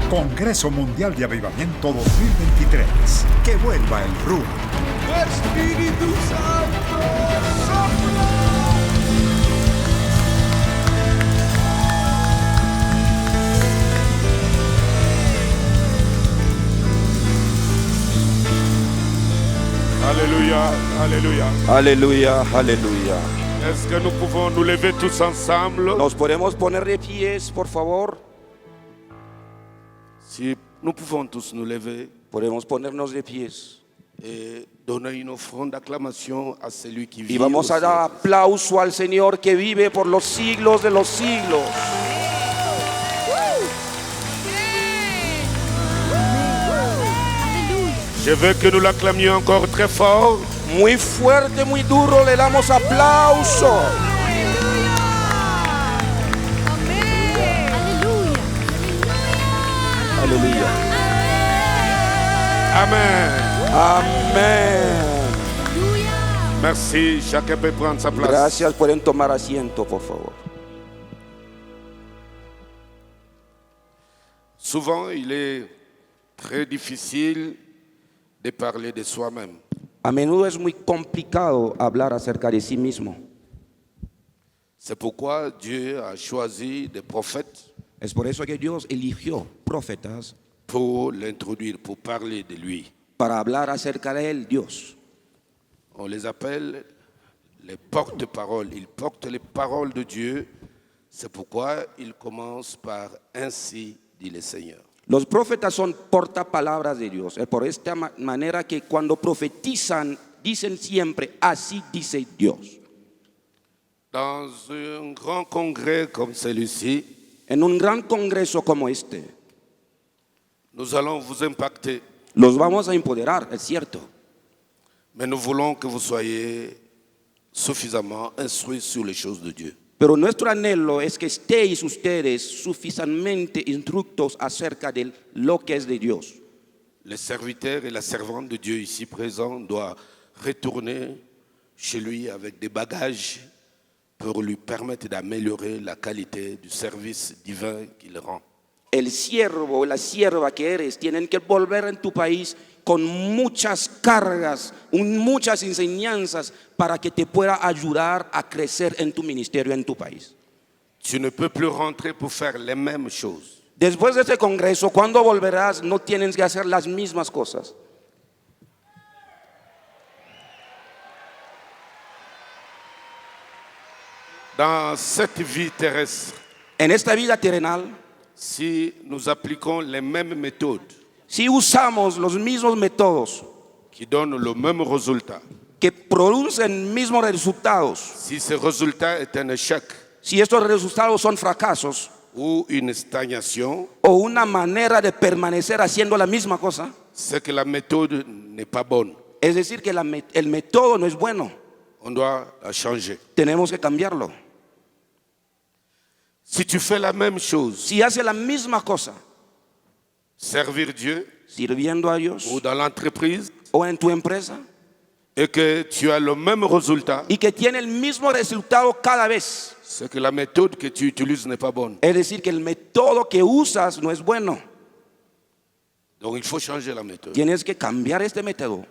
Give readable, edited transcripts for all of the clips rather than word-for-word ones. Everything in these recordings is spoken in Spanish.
Congreso Mundial de Avivamiento 2023. Que vuelva el Ruach. Espíritu Santo, sopla. Alléluia, alléluia. Aleluya, aleluya. Est-ce que nous pouvons nous lever tous ensemble? Nos podemos poner de pies, por favor. Si nous pouvons tous nous lever Podemos ponernos de pies. et donner une offrande d'acclamation à celui qui vit. Y vamos au a dar ciel. aplauso al Señor que vive por los siglos de los siglos. Je veux que nous l'acclamions encore très fort. Muy fuerte, muy duro, le damos aplauso. Aleluya. Amen. Amén. Merci. Chacun peut prendre sa place. Gracias, pueden tomar asiento, por favor. Souvent, il est très difficile de parler de soi-même. A menudo es muy complicado hablar acerca de sí mismo. C'est pourquoi Dieu a choisi des prophètes Es por eso que Dios eligió profetas pour l'introduire, pour parler de lui. para hablar acerca de él, Dios. On les appelle les porte-paroles. Ils portent les paroles de Dieu. C'est pourquoi ils commencent par ainsi dit le Seigneur. Los profetas son portapalabras de Dios. Es por esta manera que cuando profetizan dicen siempre, así dice Dios. Dans un grand congrès comme celui-ci, En un gran congreso como este, nous allons vous impacter, los vamos a empoderar, es cierto. mais nous voulons que vous soyez suffisamment instruits sur les choses de Dieu. Pero nuestro anhelo es que estéis ustedes suficientemente instructos acerca de lo que es de Dios. Les serviteurs et la servante de Dieu ici présents doivent retourner chez lui avec des bagages pour lui permettre d'améliorer la qualité du service divin qu'il rend. El siervo o la sierva que eres tienen que volver en tu país con muchas cargas, muchas enseñanzas para que te pueda ayudar a crecer en tu ministerio en tu país. Tu ne peux plus rentrer pour faire les mêmes choses. Después de este congreso, cuando volverás, no tienes que hacer las mismas cosas. Dans cette vie terrestre, En esta vida terrenal, si nous appliquons les mêmes méthodes si usamos los mismos métodos qui donnent le même résultat, que producen mismos resultados, si ce résultat est un échec si estos resultados son fracasos ou une stagnation, o una manera de permanecer haciendo la misma cosa, c'est que la méthode n'est pas bonne. es decir, que el método no es bueno, On doit la changer. tenemos que cambiarlo. Si tu fais la même chose, Si hace la misma cosa, servir Dieu sirviendo a Dios ou dans l'entreprise, o en tu empresa, et que tu as le même résultat, y que tiene el mismo resultado cada vez, c'est que la méthode que tu utilises n'est pas bonne. es decir, que el método que usas no es bueno. Donc il faut changer la méthode. Tienes que cambiar este método.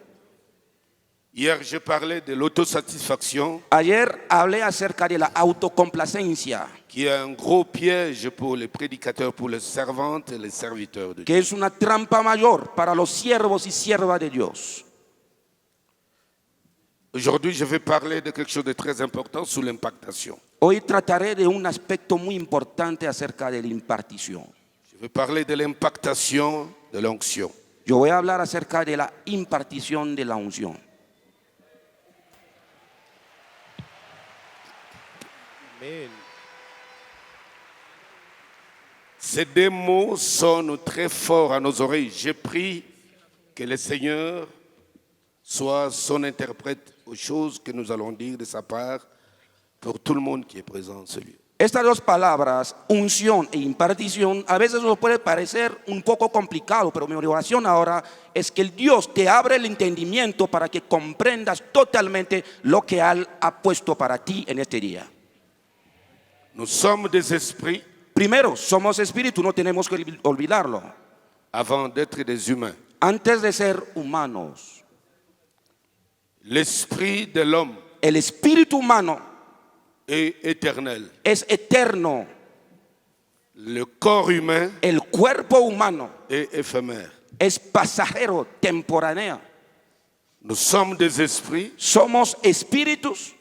Hier, j'ai parlé de l'autosatisfaction, Ayer hablé acerca de la autocomplacencia, qui est un gros piège pour les prédicateurs, pour les servantes et les serviteurs de Dieu. que es una trampa mayor para los siervos y siervas de Dios. Aujourd'hui, je vais parler de quelque chose de très important sur l'impactation. Hoy trataré de un aspecto muy importante acerca de la impartición. Je vais parler de l'impactation de l'onction. Yo voy a hablar acerca de la impartición de la unción. Ces deux mots sonnent très fort à nos oreilles. J'ai pris que le Seigneur soit son interprète aux choses que nous allons dire de sa part pour tout le monde qui est présent en ce lieu. Estas dos palabras, unción e impartición, a veces nos puede parecer un poco complicado, pero mi oración ahora es que el Dios te abre el entendimiento para que comprendas totalmente lo que Él ha puesto para ti en este día. Nous sommes des esprits Primero, somos espíritu, no tenemos que olvidarlo. avant d'être des humains. antes de ser humanos. L'esprit de l'homme El espíritu humano est éternel. es eterno. Le corps humain El cuerpo humano est éphémère. es pasajero, temporáneo. Nous sommes des esprits. Somos espíritus.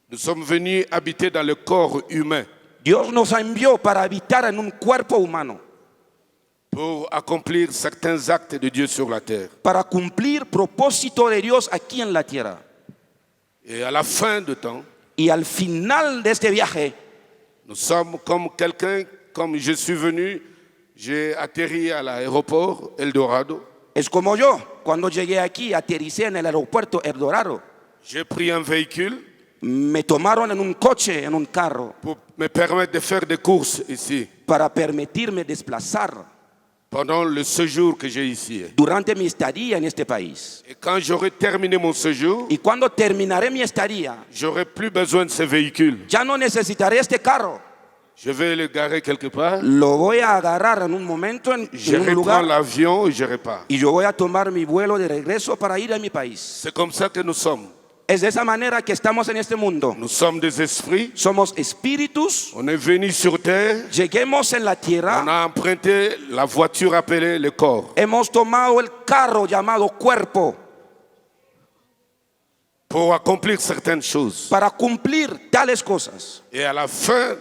Nous sommes venus habiter dans le corps humain Dios nos envió para habitar en un cuerpo humano, pour accomplir certains actes de Dieu sur la terre. para cumplir propósito de Dios aquí en la tierra. Et à la fin du temps, Y al final de este viaje, nous sommes comme quelqu'un, comme je suis venu, j'ai atterri à l'aéroport Eldorado, es como yo, cuando llegué aquí, aterricé en el aeropuerto Eldorado. j'ai pris un véhicule Me tomaron en un coche, en un carro, pour me permettre de faire des courses ici, para permitirme desplazar pendant le séjour que j'ai ici. durante mi estadía en este país. Et quand j'aurai terminé mon séjour, Y cuando terminaré mi estadía, j'aurai plus besoin de ce véhicule. ya no necesitaré este carro. Je vais le garer quelque part, Lo voy a agarrar en un momento en je un reprends lugar l'avion et je repars. y yo voy a tomar mi vuelo de regreso para ir a mi país. C'est comme ça que nous sommes. Es de esa manera que estamos en este mundo. Nous sommes des esprits. Somos espíritus. On est venu sur terre. Lleguemos en la On tierra. a emprunté la voiture appelée le corps Hemos tomado el carro llamado cuerpo pour accomplir certaines choses. para cumplir tales cosas. Et à la fin,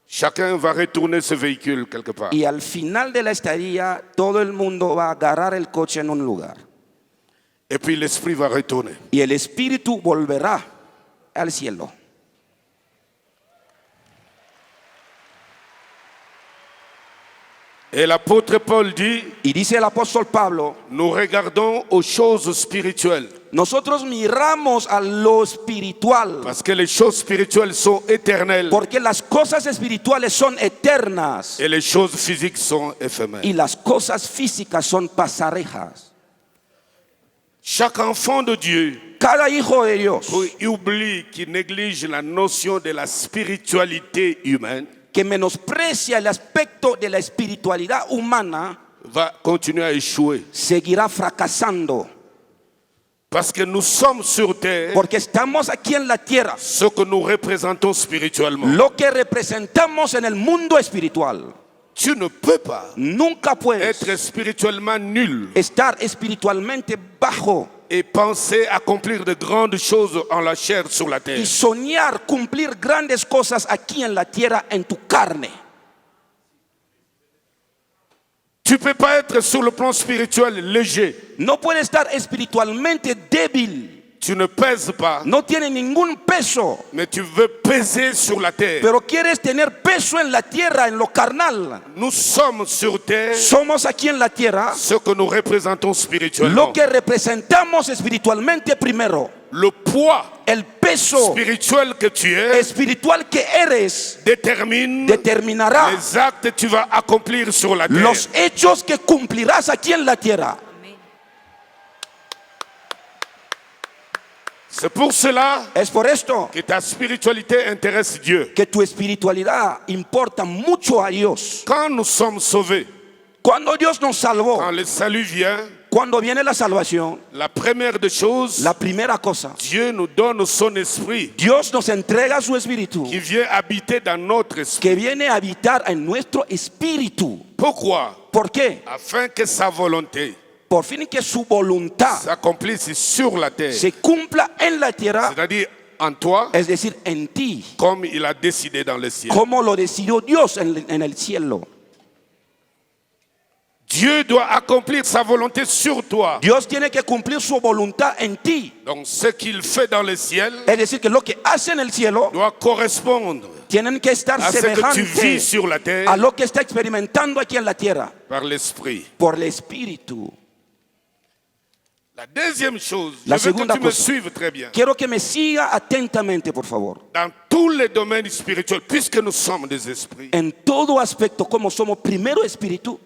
chacun va retourner ce véhicule quelque part. Y al final de la estadía, todo el mundo va a agarrar el coche en un lugar. Et puis l'esprit va retourner. Y el espíritu volverá al cielo. Et l'apôtre Paul dit, Y dice el apóstol Pablo, nous regardons aux choses spirituelles. nosotros miramos a lo espiritual, Parce que les choses spirituelles sont éternelles porque las cosas espirituales son eternas et les choses physiques sont éphémères. y las cosas físicas son pasajeras. Chaque enfant de Dieu Cada hijo de Dios qui oublie, qui néglige la notion de la spiritualité humaine que menosprecia el aspecto de la espiritualidad humana va continuer à échouer. seguirá fracasando, Parce que nous sommes sur terre porque estamos aquí en la tierra, ce que nous représentons spirituellement. lo que representamos en el mundo espiritual. Tu ne peux pas Nunca puedes être spirituellement nul estar espiritualmente bajo et penser accomplir de grandes choses en la chair sur la terre. y soñar cumplir grandes cosas aquí en la tierra en tu carne. Tu ne peux pas être sur le plan spirituel léger. No puedes estar espiritualmente débil, Tu ne pèses pas, no tiene ningún peso, mais tu veux peser sur la terre. pero quieres tener peso en la tierra, en lo carnal. Nous sommes sur terre Somos aquí en la tierra ce que nous représentons spirituellement. lo que representamos espiritualmente primero. Le poids El peso spirituel que tu es espiritual que eres détermine determinará les actes que tu vas accomplir sur la terre. los hechos que cumplirás aquí en la tierra. C'est pour cela Es por esto que ta spiritualité intéresse Dieu. que tu espiritualidad importa mucho a Dios. Quand nous sommes sauvés, Cuando Dios nos salvó, quand le salut vient, cuando viene la salvación, la première des choses, la primera cosa, Dieu nous donne son esprit Dios nos entrega su espíritu qui vient habiter dans notre esprit. que viene a habitar en nuestro espíritu. Pourquoi? ¿Por qué? Afin que sa volonté Por fin que su voluntad s'accomplisse sur la terre. se cumpla en la tierra, C'est-à-dire en toi, es decir, en ti, comme il a décidé dans le ciel. como lo decidió Dios en el cielo. Dieu doit accomplir sa volonté sur toi. Dios tiene que cumplir su voluntad en ti. Donc ce qu'il fait dans le ciel Es decir, que lo que hace en el cielo doit correspondre tienen que estar à ce que tu vis semejantes sur la a terre lo que está experimentando aquí en la tierra par l'esprit. por el espíritu. La deuxième chose, La je veux que segunda tu me cosa. suives très bien. Quiero que me siga atentamente, por favor. Dans tous les domaines spirituels, puisque nous sommes des esprits, En todo aspecto, como somos primero espíritu,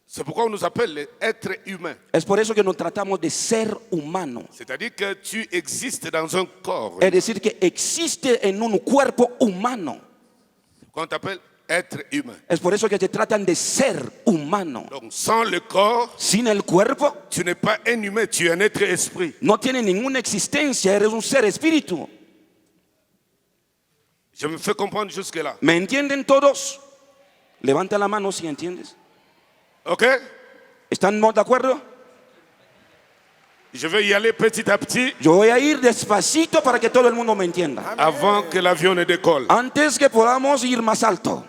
c'est pourquoi on nous appelle les êtres humains. es por eso que nos tratamos de ser humano. C'est-à-dire que tu existes dans un corps. Es decir, que existe en un cuerpo humano. Qu'on t'appelle être humain. Es por eso que te tratan de ser humano. Donc sans le corps, Sin el cuerpo, tu n'es pas un humain, tu es un être esprit. no tiene ninguna existencia, eres un ser espíritu. Je me fais comprendre jusque-là. ¿Me entienden todos? Levanta la mano si entiendes. Ok? ¿Están de acuerdo? Je vais y aller petit à petit Yo voy a ir despacito para que todo el mundo me entienda. avant que l'avion ne décolle. Antes que podamos ir más alto,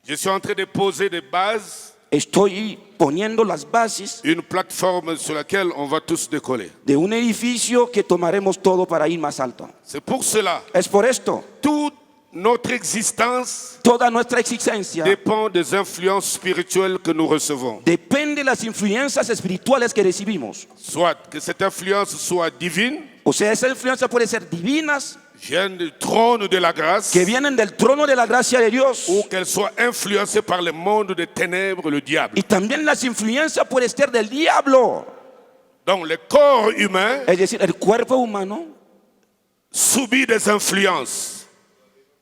Je suis en train de poser des bases, estoy poniendo las bases une plateforme sur laquelle on va tous décoller. de un edificio que tomaremos todo para ir más alto. C'est pour cela, Es por esto, toute notre existence toda nuestra existencia dépend des influences spirituelles que nous recevons. depende de las influencias espirituales que recibimos. Soit que cette influence soit divine, O sea, esa influencia puede ser divinas, vienne du trône de la grâce, que vienen del trono de la gracia de Dios, ou qu'elle soit influencée par le monde des ténèbres, le diable. y también las influencias pueden ser del diablo. Donc le corps humain Es decir, el cuerpo humano subit des influences.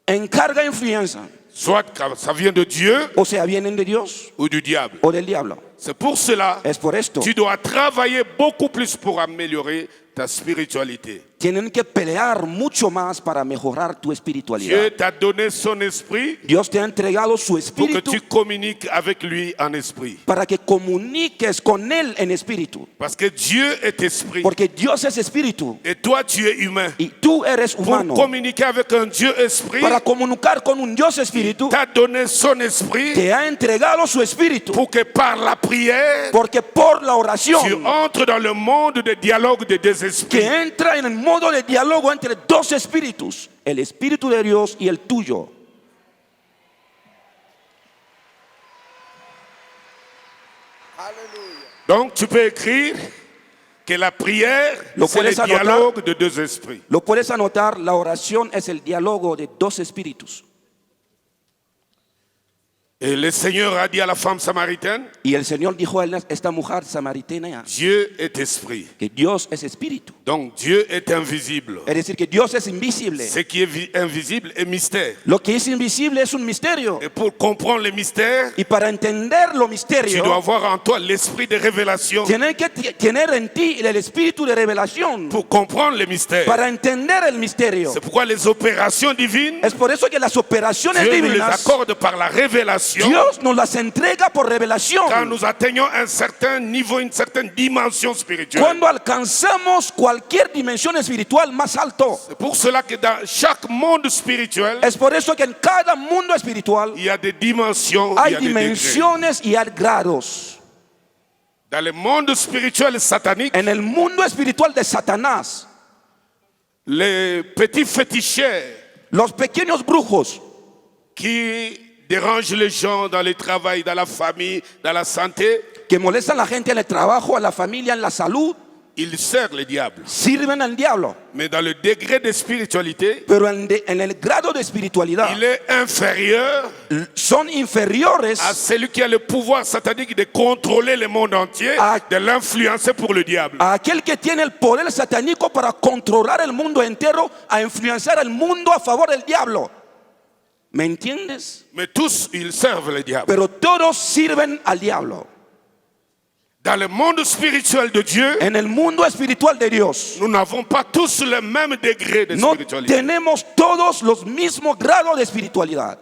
encarga influencia, Soit que ça vient de Dieu o sea, vienen de Dios ou du diable. o del diablo. C'est pour cela Es por esto. tu dois travailler beaucoup plus pour améliorer ta spiritualité. Tienen que pelear mucho más para mejorar tu Dieu espiritualidad. t'a donné son esprit Dios te ha entregado su pour que espíritu tu communiques avec lui en esprit. para que comuniques con Él en espíritu. Parce que Dieu est esprit Porque Dios es espíritu et toi tu es humain. y tú eres Pour humano. communiquer avec un Dieu esprit, Para comunicar con un Dios espíritu, t'a donné son esprit te ha entregado su espíritu. pour que par la prière, Porque por la tu oración entres dans le monde de dialogue des deux esprits. que entra en el modo de diálogo entre dos espíritus, el espíritu de Dios y el tuyo. Donc tu peux écrire que la prière, Lo c'est le puedes anotar. dialogue de deux esprits. Lo puedes anotar, la oración es el diálogo de dos espíritus. Et le Seigneur a dit à la femme samaritaine, Y el Señor dijo a esta mujer samaritana Dieu est esprit. que Dios es espíritu. Donc Dieu est invisible. Es decir, que Dios es invisible. Ce qui est invisible est mystère. Lo que es invisible es un misterio. Et pour comprendre le mystère, Y para entender lo tu dois misterio, avoir en toi l'esprit de révélation. tienes que tener en ti el espíritu de revelación Pour comprendre le mystère. para entender el misterio. C'est pourquoi les opérations divines, Es por eso que las operaciones Dieu nous les divinas, accorde par la révélation. Dios nos las entrega por revelación. Quand nous atteignons un certain niveau, une certaine dimension spirituelle. Cuando alcanzamos cualquier dimensión espiritual más alto. C'est pour cela que dans chaque monde spirituel, Es por eso que en cada mundo espiritual il y a des dimensions, il hay y a des degrés. dimensiones y hay grados. Dans le monde spirituel satanique, En el mundo espiritual de Satanás, les petits féticheurs los pequeños brujos qui dérangent les gens dans le travail, dans la famille, dans la santé, que molestan a la gente en el trabajo, en la familia, en la salud, ils servent le diable. sirven al diablo. Mais dans le degré de spiritualité, Pero en el grado de espiritualidad il est inférieur son inferiores à celui qui a le pouvoir satanique de contrôler le monde entier, Ah. de l'influencer pour le diable. a aquel que tiene el poder satánico para controlar el mundo entero, a influenciar el mundo a favor del diablo. ¿Me entiendes? Mais tous, ils servent le diable. Pero todos sirven al diablo. Dans le monde spirituel de Dieu, En el mundo espiritual de Dios, nous n'avons pas tous le même degré de no spiritualité. tenemos todos los mismos grados de espiritualidad.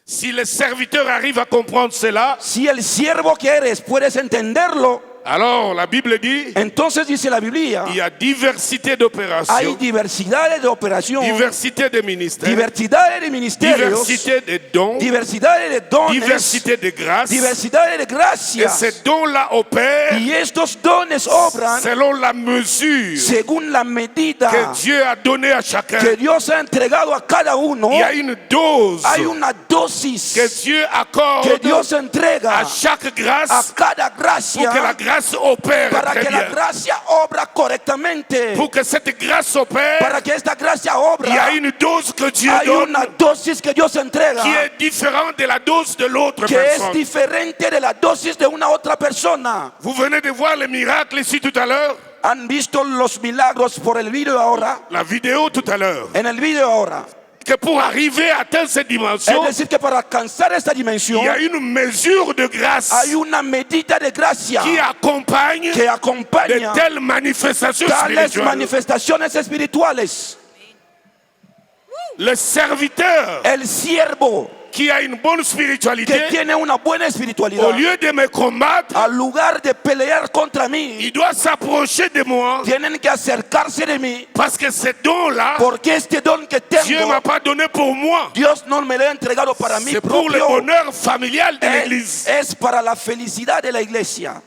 Si le serviteur arrive à comprendre cela, Si el siervo que eres puedes entenderlo, alors la Bible dit entonces dice la Biblia, il y a diversité hay d'opérations, diversidades de operación, diversité de ministères, diversidades de ministerios, diversité de dons, diversidades de dones, diversité de grâces. diversidades de Et gracias. ces dons-là opèrent Y estos dones obran selon la mesure según la medida que Dieu a donnée à chacun. que Dios ha entregado a cada uno. Il y a une dose Hay una dosis que Dieu accorde que Dios entrega à chaque a grâce cada pour que la gracia grâce opère para très que la bien. gracia obra correctamente. Pour que cette grâce opère, Para que esta gracia il y a obra, une dose que Dieu hay donne una dosis que Dios entrega qui est différente de la dose de l'autre que es personne. diferente de la dosis de una otra persona. Vous venez de voir le miracle ici tout à l'heure, ¿Han visto los milagros por el video ahora? la vidéo tout à l'heure. En el video ahora. que pour arriver à atteindre cette dimension, Es decir, que para alcanzar esta il dimensión y a une mesure de grâce hay una medida de gracia qui accompagne que de acompaña telles manifestations tales spirituelles. manifestaciones espirituales. Le serviteur El siervo qui a une bonne que spiritualité, tiene una buena au espiritualidad, lieu de me combattre, al lugar de pelear contra mí, il doit s'approcher de moi tienen que acercarse de mí, parce que ce don-là, porque este don que Dieu ne tengo, m'a pas donné pour moi. Dios no me lo ha entregado para mí C'est pour le propio. bonheur familial de l'Église. Es para la felicidad de la iglesia.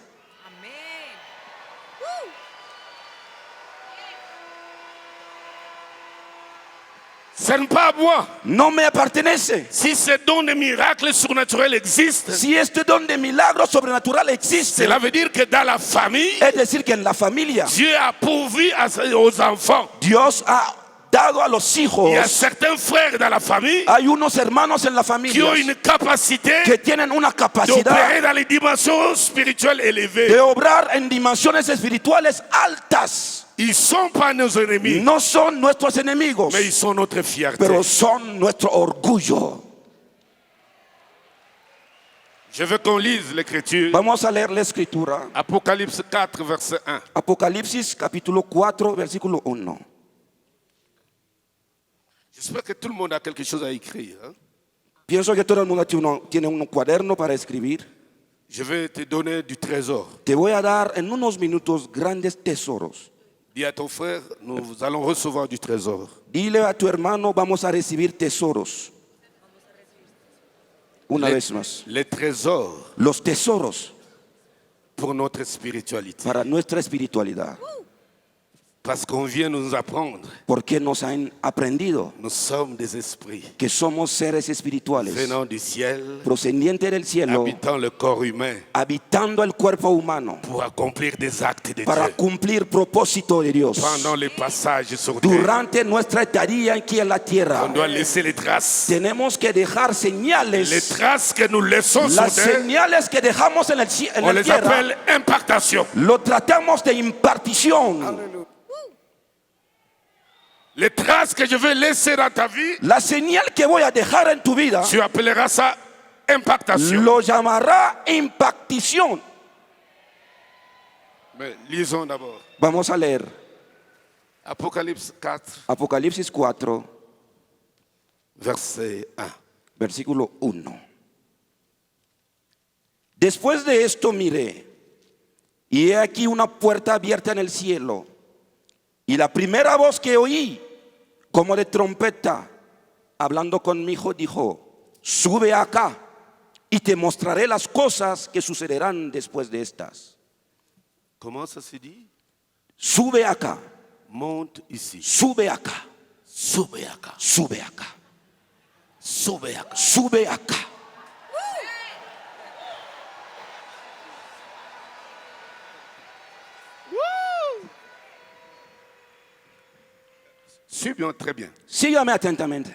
Ce n'est pas à moi. No me pertenece. Si ce don de miracle surnaturel existe, Si este don de milagro sobrenatural existe, cela veut dire que dans la famille, es decir, que en la familia Dieu a pourvu aux enfants. Dios ha dado a los hijos. Il y a certains frères dans la famille Hay unos hermanos en la qui familia ont une capacité que tienen una capacidad d'opérer dans les dimensions spirituelles de élevées. obrar en dimensiones espirituales altas. Ils ne sont pas nos ennemis, No son nuestros enemigos, mais ils sont notre fierté. pero son nuestro orgullo. Je veux qu'on lise l'Écriture. Vamos a leer la escritura. Apocalypse 4, verset 1. Apocalipsis capítulo 4, versículo 1. J'espère que tout le monde a quelque chose à écrire. Hein. Pienso que todo el mundo tiene un cuaderno para escribir. Je vais te donner du trésor. Te voy a dar en unos minutos grandes tesoros. Dis à ton frère, nous allons recevoir du trésor. Dile a tu hermano, vamos a recibir tesoros. Una vez más. Les trésors Los tesoros pour notre spiritualité. para nuestra espiritualidad. Parce qu'on vient nous apprendre, Porque nos han aprendido nous sommes des esprits que somos seres espirituales, venant du ciel, procedientes del cielo, habitant le corps humain habitando el cuerpo humano pour accomplir des actes de para Dieu. cumplir propósito de Dios. Pendant les passages sur terre, Durante nuestra estadía aquí en la tierra, on doit laisser les traces. tenemos que dejar Les señales. traces que nous laissons sur Las terre, señales que dejamos en on la les tierra, appelle impactation. lo tratamos de impartición. Les traces que je vais laisser dans ta vie, La señal que voy a dejar en tu vida, tu appelleras ça impactation. lo llamará impactición. Mais lisons d'abord. Vamos a leer Apocalypse 4, Apocalipsis 4, verset 1. versículo 1. Después de esto miré, y he aquí una puerta abierta en el cielo, y la primera voz que oí, como de trompeta, hablando conmigo, dijo: sube acá, y te mostraré las cosas que sucederán después de estas. Comment ça se dit? Sube acá, Monte ici. sube acá, Sube acá. sube acá, Sube acá. sube acá. Suis bien, très bien. Sígame atentamente.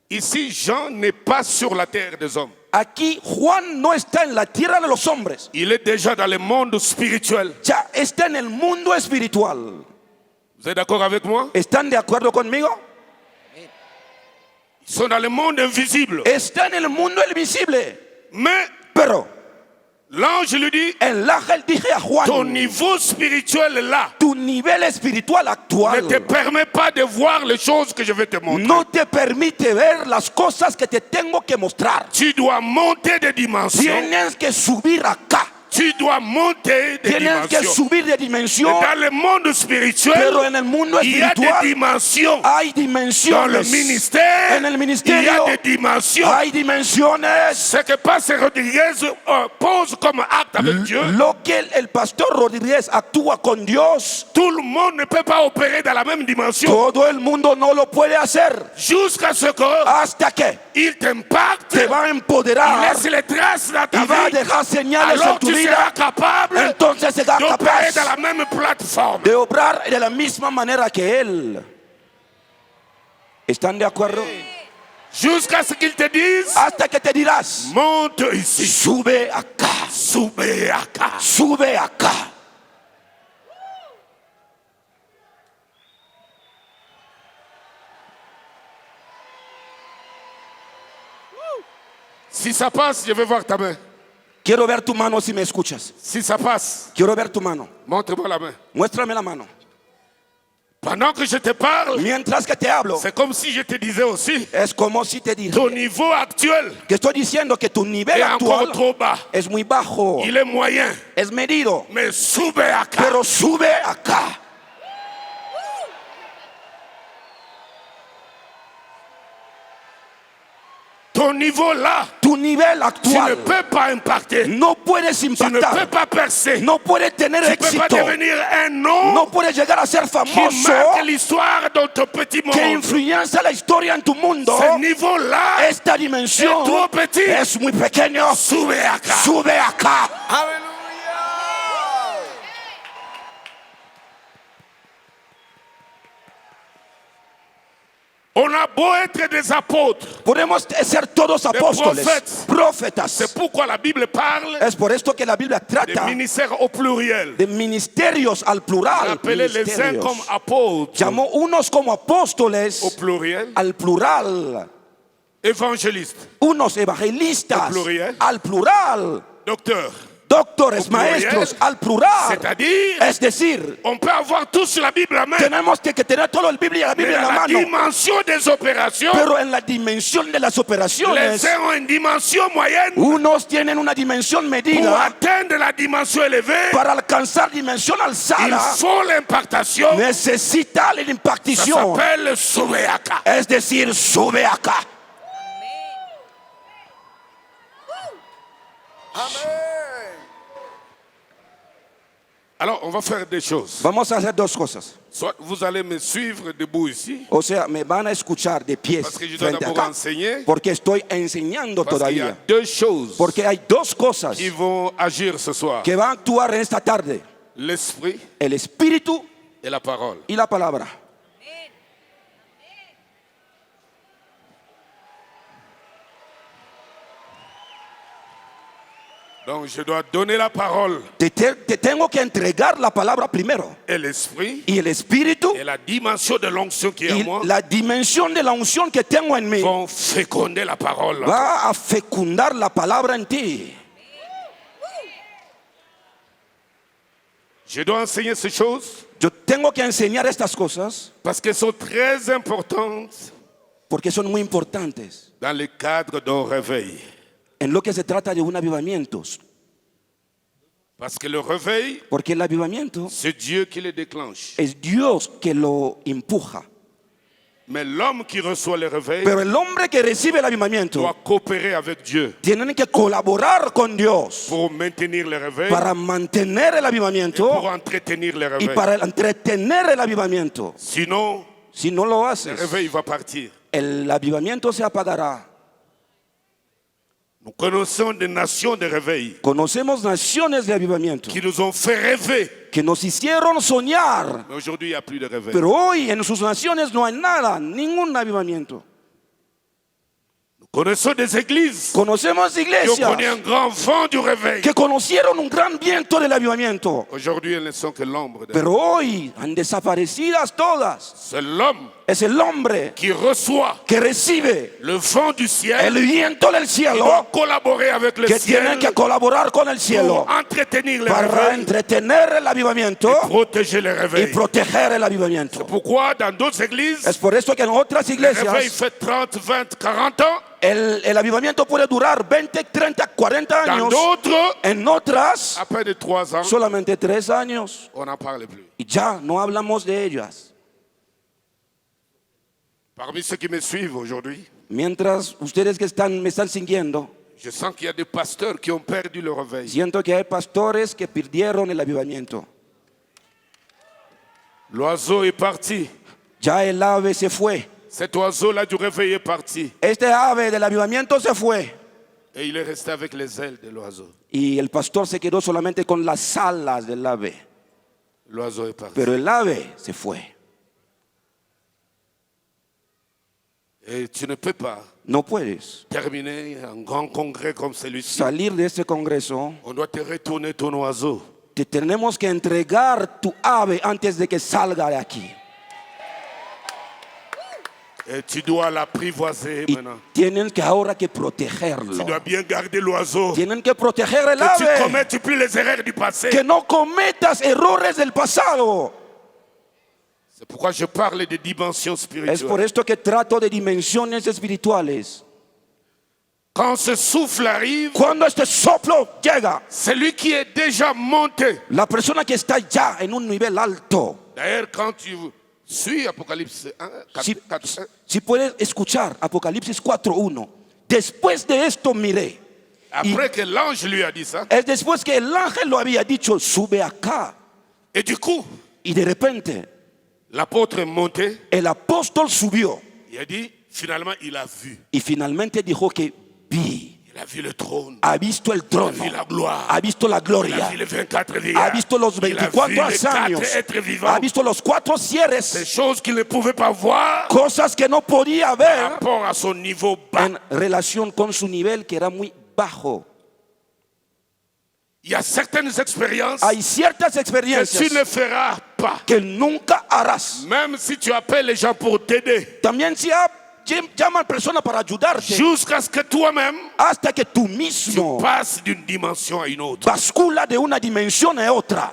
Ici, Jean n'est pas sur la terre des hommes. Aquí Juan no está en la tierra de los hombres, Il est déjà dans le monde spirituel. ya está en el mundo espiritual. Vous êtes d'accord avec moi? ¿Están de acuerdo conmigo? Ils sont dans le monde invisible. Está en el mundo invisible. Mais Pero l'ange lui dit, el ángel dije a ton Juan: niveau spirituel là tu nivel espiritual ne actual te permet pas de voir les choses que je vais te montrer. no te permite ver las cosas que te tengo que mostrar. Tu dois monter de dimension. Tienes que subir acá. Tu dois monter de Tienes que dimension. subir de dimensión. Dans le monde spirituel, Pero en el mundo il y a des espiritual dimensions. hay Dans le dimensiones. ministère, En el il y a ministerio des dimensions. hay dimensiones. Ce que Pasteur Rodriguez pose comme acte avec Dieu, Lo que el pastor Rodríguez actúa con Dios, tout le monde ne peut pas opérer dans la même dimension. todo el mundo no lo puede hacer Jusqu'à ce hasta que qu'il t'impacte, te va a il empoderar laisse les traces dans ta y va a vie. dejar señales en Alors tu tu seras vida. capable Entonces será d'opérer capaz dans la même plateforme. de obrar de la misma manera que él. ¿Están de acuerdo? Jusqu'à ce qu'il te dise, Hasta que te dirás: monte ici, sube acá, sube acá. sube acá. Si ça passe, je vais voir ta main. Quiero ver tu mano si me escuchas. Si ça passe, Quiero ver tu mano. montre-moi la main. Muéstrame la mano. Pendant que je te parle, Mientras que te hablo, c'est comme si je te disais aussi, es como si te dije ton niveau actuel que estoy diciendo que tu nivel est encore actual trop bas. es muy bajo, Il est moyen, es medido, mais sube acá. pero sube acá. Ton niveau là, Tu nivel tu ne actual peux pas impacter. no puedes Tu ne peux impactar, pas percer. no puedes tener Tu ne peux pas éxito, devenir un nom no puedes llegar a ser qui famoso, marque l'histoire dans ton petit que monde. influencia la historia en tu mundo. Ce niveau-là, Esta dimensión es trop petit. es muy pequeño. sube acá. Sube acá. Hallelujah. On a beau être des apôtres. Podemos ser todos apóstoles, profetas. profetas. C'est pourquoi la Bible parle Es por esto que la Biblia des trata ministères au pluriel. de ministerios al plural. Appelez les uns Ministerios. comme apôtres Llamó unos como apóstoles au pluriel, al plural, évangélistes, unos evangelistas Al pluriel. al plural, docteurs. doctores, Au pluriel. maestros al plural. C'est-à-dire, Es decir, on peut avoir tous la Bible en main, tenemos que tener todo el Biblia, la mais Biblia en dans la la mano. dimension des opérations, Pero en la dimensión de las les operaciones, uns ont une dimension moyenne unos tienen una dimensión pour medida. atteindre la dimension élevée. Para alcanzar dimensión Il alzada, faut l'impactation. necesita la Ça impactación. s'appelle sube acá. Es decir, sube acá. Amen. Alors, on va faire des choses. Vamos a hacer dos cosas. Soit vous allez me suivre debout ici, O sea, me van a escuchar de pies parce que je dois frente d'abord acá, enseigner, porque estoy enseñando parce qu'il y a todavía. deux choses Porque hay dos cosas qui vont agir ce soir. que van a actuar en esta tarde: L'esprit el espíritu et la parole. y la palabra. Donc, je dois donner la parole Te tengo que entregar la palabra primero, et l'esprit y el espíritu et la dimension de l'onction qui est en y moi la dimensión de la unción que tengo en mí vont féconder la parole. va a fecundar la palabra en ti. Je dois enseigner ces choses Yo tengo que enseñar estas cosas parce qu'elles sont très importantes porque son muy importantes dans le cadre d'un réveil. en lo que se trata de un avivamiento. Parce que le réveil, Porque el avivamiento c'est Dieu qui le déclenche. es Dios que lo empuja. Mais l'homme qui reçoit le réveil Pero el hombre que recibe el avivamiento doit coopérer avec Dieu tiene que colaborar con Dios pour maintenir le réveil para mantener el et pour avivamiento entretenir le y réveil. para entretener el avivamiento. Sinon, Si no lo le haces, réveil va partir. el avivamiento se apagará. Nous connaissons des nations de réveil Conocemos naciones de avivamiento qui nous ont fait rêver. que nos hicieron soñar, Mais aujourd'hui, il n'y a plus de réveil. pero hoy en sus naciones no hay nada, ningún avivamiento. Nous connaissons des églises Conocemos qui ont iglesias connu un grand vent du réveil. que conocieron un gran viento del avivamiento, Aujourd'hui, elles ne sont que l'ombre de. pero hoy han desaparecidas todas. C'est l'homme Es el hombre qui reçoit que recibe le vent du el ciel, viento del qui doit cielo, collaborer avec le que tiene ciel que colaborar con el cielo pour entretenir le para réveil entretener el avivamiento et protéger le y réveil. proteger el avivamiento. Pourquoi dans d'autres églises, Es por esto que en otras le réveil iglesias fait 30, 20, 40 ans. el avivamiento puede durar 20, 30, 40 Dans años. d'autres, En otras, à peine de 3 ans, solamente 3 años. on n'en parle plus. Y ya no hablamos de ellas. Parmi ceux qui me suivent aujourd'hui, Mientras ustedes que me están siguiendo, je sens qu'il y a des pasteurs qui ont perdu le réveil. siento que hay pastores que perdieron el avivamiento. L'oiseau est parti. Ya el ave se fue. Cet oiseau-là du réveil est parti. Este ave del avivamiento se fue. Et il est resté avec les ailes de l'oiseau. Y el pastor se quedó solamente con las alas del ave. L'oiseau est parti. Pero el ave se fue. Et tu ne peux pas No puedes terminer un grand congrès comme celui-ci. salir de este congreso. On doit te retourner ton oiseau. Te tenemos que entregar tu ave antes de que salga de aquí. Et tu dois l'apprivoiser y maintenant. tienen que ahora que Tu protegerlo. dois bien garder l'oiseau. Tienen que proteger el Que tu ave. commettes plus les erreurs du passé. Que no cometas errores del pasado. C'est pourquoi je parle de dimensions Es por spirituelles. esto que trato de dimensiones espirituales. Quand ce souffle arrive, Cuando este soplo llega, celui qui est déjà monté. la persona que está ya en un nivel alto, D'ailleurs, quand tu suis Apocalypse 1, si, 4, si puedes escuchar Apocalipsis 4:1, después de esto miré. après que l'ange lui a dit ça, Es después que el ángel lo había dicho, sube acá. et du coup, Y de repente, l'apôtre est monté, el apóstol subió. il a dit, finalement, il a vu. Y finalmente dijo que vi. Il a vu le trône, Ha visto el il a trono. vu la gloire, Ha visto la il a gloria. vu les 24 Ha vieillards, visto los il a vu 24 les 4 años. êtres Ha vivants, visto los 4 ces cierres. choses qu'il ne pouvait pas voir Cosas que no podía par ver rapport à son niveau bas. en relación con su nivel que era muy bajo. Il y a certaines expériences Hay ciertas que tu experiencias ne feras pas, que nunca harás. même si tu appelles les gens pour t'aider, También si llaman personas para ayudarte jusqu'à ce que toi-même hasta que tú mismo passes d'une dimension à une autre, bascula de una dimensión a otra,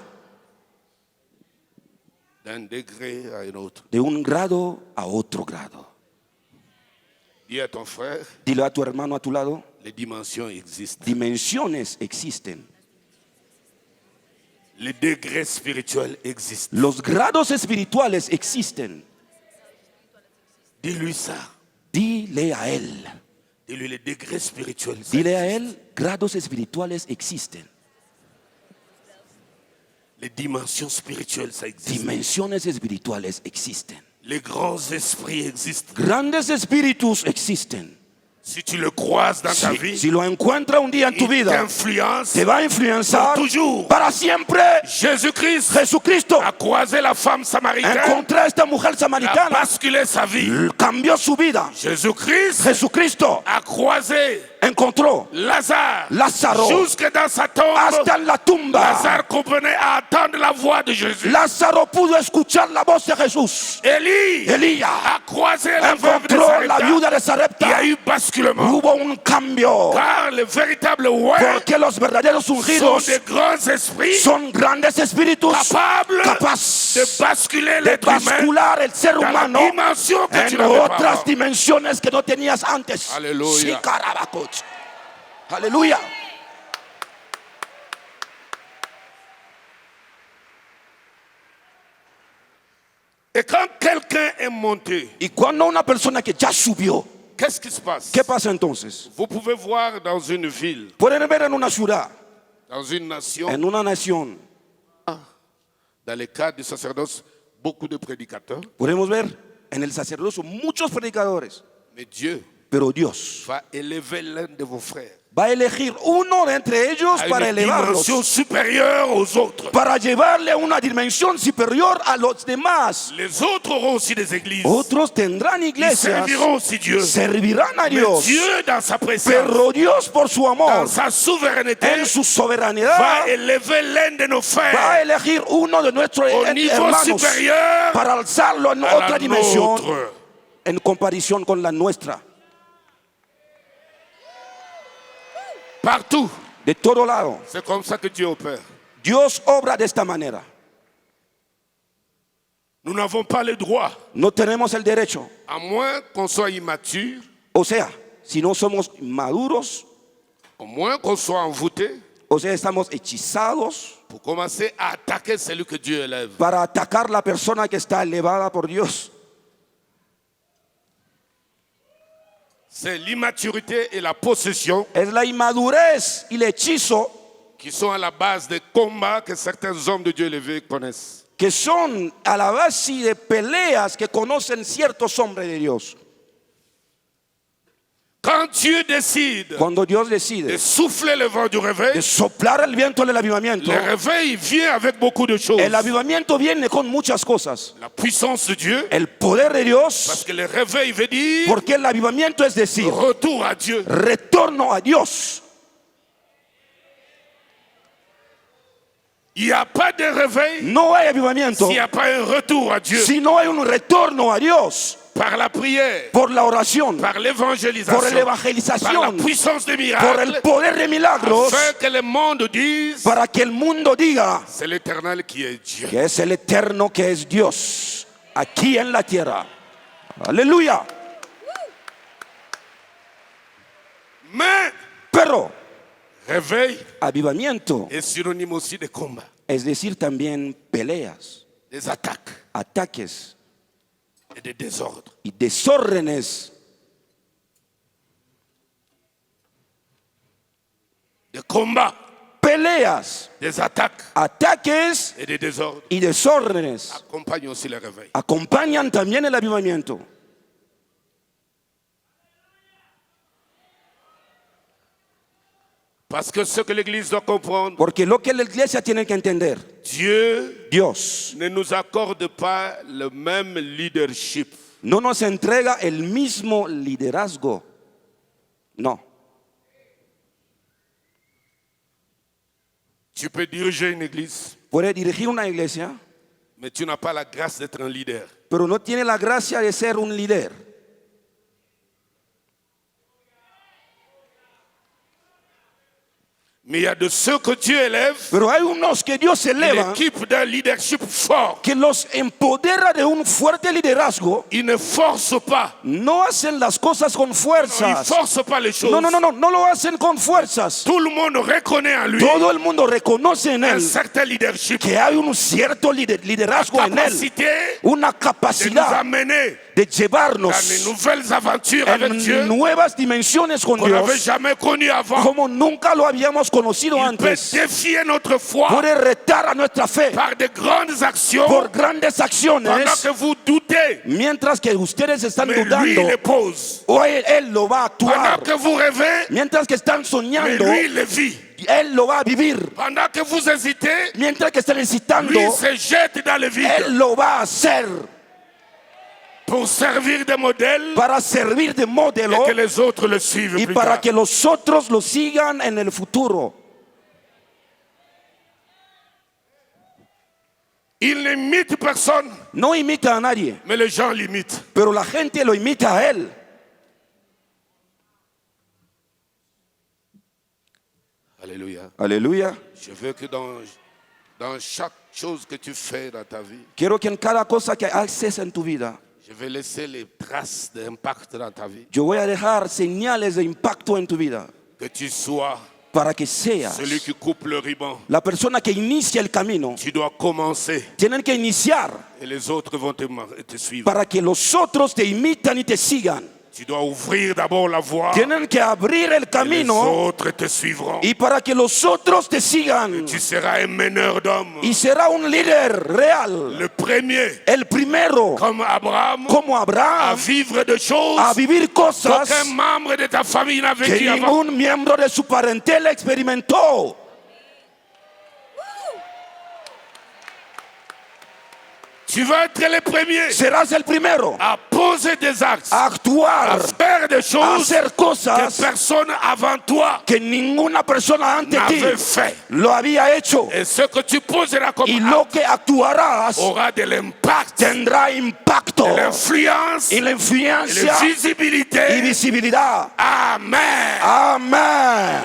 d'un degré à un autre. de un grado a otro grado. Dis à ton frère, Dile a tu hermano a tu lado, les dimensions existent. dimensiones existen. Les degrés spirituels existent. Los grados espirituales existen. Dis-lui ça. Dile a él. Dis-lui les degrés spirituels. ça Dile a existe. él, grados espirituales existen. Les dimensions spirituelles, ça existe. Dimensiones espirituales existen. Les grands esprits existent. Grandes espíritus existen. Si tu le croises dans ta Si vie, lo encuentra un día en tu il vida, t'influence. te va a influenciar Por toujours. para siempre. Jésus-Christ Jesucristo a croisé la femme samaritaine, encontró a esta mujer a samaritana, basculé sa vie. cambió su vida. Jésus-Christ Jesucristo a croisé encontró Lazare jusque dans sa tombe. hasta en la tumba. Lazare comprenait à attendre la voix de Jésus. Lázaro pudo escuchar la voz de Jesús. Elías a croisé la veuve de encontró la Sarepta. viuda de Il y a Sarepta. eu basculement. Hubo un cambio. Car le véritable roi Porque los verdaderos sont ungidos des grands esprits son grandes espíritus capables capaces de basculer de l'être humain bascular el ser dans la humano dimension que tu en n'avais pas otras avant. dimensiones que no tenías antes. Aleluya. Sí, carabacoch. Aleluya. Et quand quelqu'un est monté, Y cuando una persona que ya subió, qu'est-ce qui se passe? ¿qué pasa entonces? Vous pouvez voir dans une ville, Pueden ver en una ciudad, dans une nation, en una nación, dans le cadre du sacerdoce, beaucoup de prédicateurs. podemos ver en el sacerdocio muchos predicadores, Mais Dieu pero Dios va élever l'un de vos frères va a elegir uno de entre ellos à para une elevarlos, dimension supérieure aux autres. para llevarle a una dimensión superior a los demás. Les autres auront aussi des églises. Otros tendrán Ils iglesias, serviront aussi Dieu. servirán a Mais Dios, Dieu, dans sa présence, pero Dios por su dans amor, sa souveraineté, en su va soberanía, élever l'un de nos va a frères elegir uno de nuestros au niveau hermanos supérieur para alzarlo en à otra la dimensión nôtre. en comparación con la nuestra. Partout. De todo lado, C'est comme ça que Dieu opère. Dios obra de esta manera. Nous n'avons pas le droit, No tenemos el derecho, à moins qu'on soit immature, o sea, si no somos maduros, au moins qu'on soit envoûté, o sea, estamos hechizados pour commencer à attaquer celui que Dieu élève. para atacar la persona que está elevada por Dios. C'est l'immaturité et la possession Es la inmadurez y el hechizo qui sont à la base des combats que certains hommes de Dieu élevés connaissent. que son a la base de peleas que conocen ciertos hombres de Dios. Quand Dieu décide Cuando Dios de decide souffler le vent du réveil, de soplar el viento del avivamiento, le réveil vient avec beaucoup de choses. el avivamiento viene con muchas cosas. La puissance de Dieu, El poder de parce Dios, que le réveil veut dire porque el avivamiento es decir, retour à Dieu. retorno a Dios. Il n'y a pas de réveil No hay avivamiento s'il n'y a pas un retour à Dieu. si no hay un retorno a Dios. par la prière, por la oración, par por la l'évangélisation, par la evangelización, puissance des por el miracles, poder de milagros, afin que le monde dise, para que el mundo diga c'est l'Éternel qui est Dieu. que es el eterno, que es Dios, aquí en la tierra. Aleluya. Mais Pero réveil avivamiento est synonyme aussi de combat, es decir también peleas, des attaques ataques et de désordre. y desórdenes, De combat, peleas, des attaques ataques et de désordre y desórdenes accompagnent aussi le réveil. acompañan también el avivamiento. Parce que ce que l'Église doit comprendre, Porque lo que la iglesia tiene que entender, Dieu Dios ne nous accorde pas le même leadership. no nos entrega el mismo liderazgo. No. Tu peux diriger une église, Puede dirigir una iglesia, mais tu n'as pas la grâce d'être un leader. pero no tiene la gracia de ser un líder. Mais il y a de ceux que Dieu élève, Pero hay unos que Dios eleva, l'équipe d'un leadership fort. que los empodera de un fuerte liderazgo. Ils ne forcent pas. No hacen las cosas con Ils ne fuerzas. forcent pas les choses. No lo hacen con fuerzas. Tout le monde reconnaît en lui Todo el mundo reconoce en un él certain leadership, que hay un cierto liderazgo en él, capacité una de nous capacidad amener de dans llevarnos de nouvelles aventures avec Dieu en nuevas dimensiones con qu'on n'avait Dios jamais connues avant. como nunca lo habíamos conocido Il peut antes. défier notre foi Puede retar a nuestra fe par de grandes actions por grandes pendant acciones, que vous doutez. mientras que ustedes están Mais lui dudando, les pose. o él lo va a Pendant actuar. que vous rêvez, Mientras que están mais soñando, lui il le vit. él lo va a vivir. Pendant que vous hésitez, Mientras que están necesitando, lui se jette dans le él vide lo va a hacer pour servir de modèle para servir de modelo et que les autres le suivent y plus para tard. que los otros lo sigan en el futuro. Il n'imite personne, No imita a nadie, mais les gens l'imitent. pero la gente lo imita a él. Alléluia. Aleluya. Je veux que dans chaque chose que tu fais dans ta vie, Quiero que en cada cosa que haces en tu vida, je vais laisser les traces d'impact dans ta vie. yo voy a dejar señales de impacto en tu vida Que tu sois para que seas celui qui coupe le ruban. la persona que inicia el camino. Tu dois commencer Tienen que iniciar et les autres vont te suivre. para que los otros te imitan y te sigan. Tu dois ouvrir d'abord la voie Tienen que abrir el et les camino autres te suivront. y para que los otros te sigan. Tu seras un meneur d'hommes. Y será un líder real, Le premier, el primero, comme Abraham, como à Abraham, vivre de choses a vivir cosas qu'aucun membre de ta famille n'a que vécu avant. ningún miembro de su parentela experimentó. Tu vas être le premier Serás el primero à poser des actes, a à actuar, faire des a choses hacer que cosas personne avant toi que ninguna persona ante ti n'avait fait. lo había hecho. Et ce que tu poseras comme Y acte lo que actuarás aura de l'impact, tendrá impacto de l'influence y la et de influencia y visibilité. visibilidad. Amen. Amén.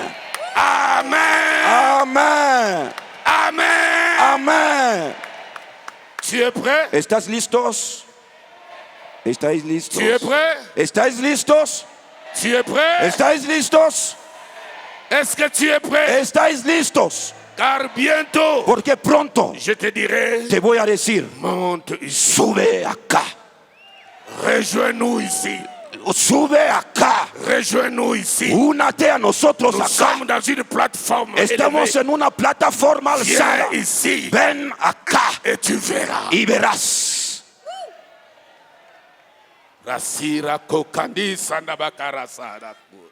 Amen. Amén. Amen. Amén. Tu es prêt? ¿Estás listos? ¿Estáis listos? Tu es prêt? ¿Estáis listos? Tu es prêt? ¿Estáis listos? Est-ce que tu es prêt? ¿Estáis listos? Car bientôt, Porque pronto je te dirai, te voy a decir, monte ici, sube acá, rejoins-nous ici, sube acá, rejoins-nous ici. únate a nosotros Nous acá. sommes dans une plateforme Estamos élevée. en una plataforma alzada. Viens ici Ven acá et tu verras. y verás. Rasira kokandi sandabakara sadaku.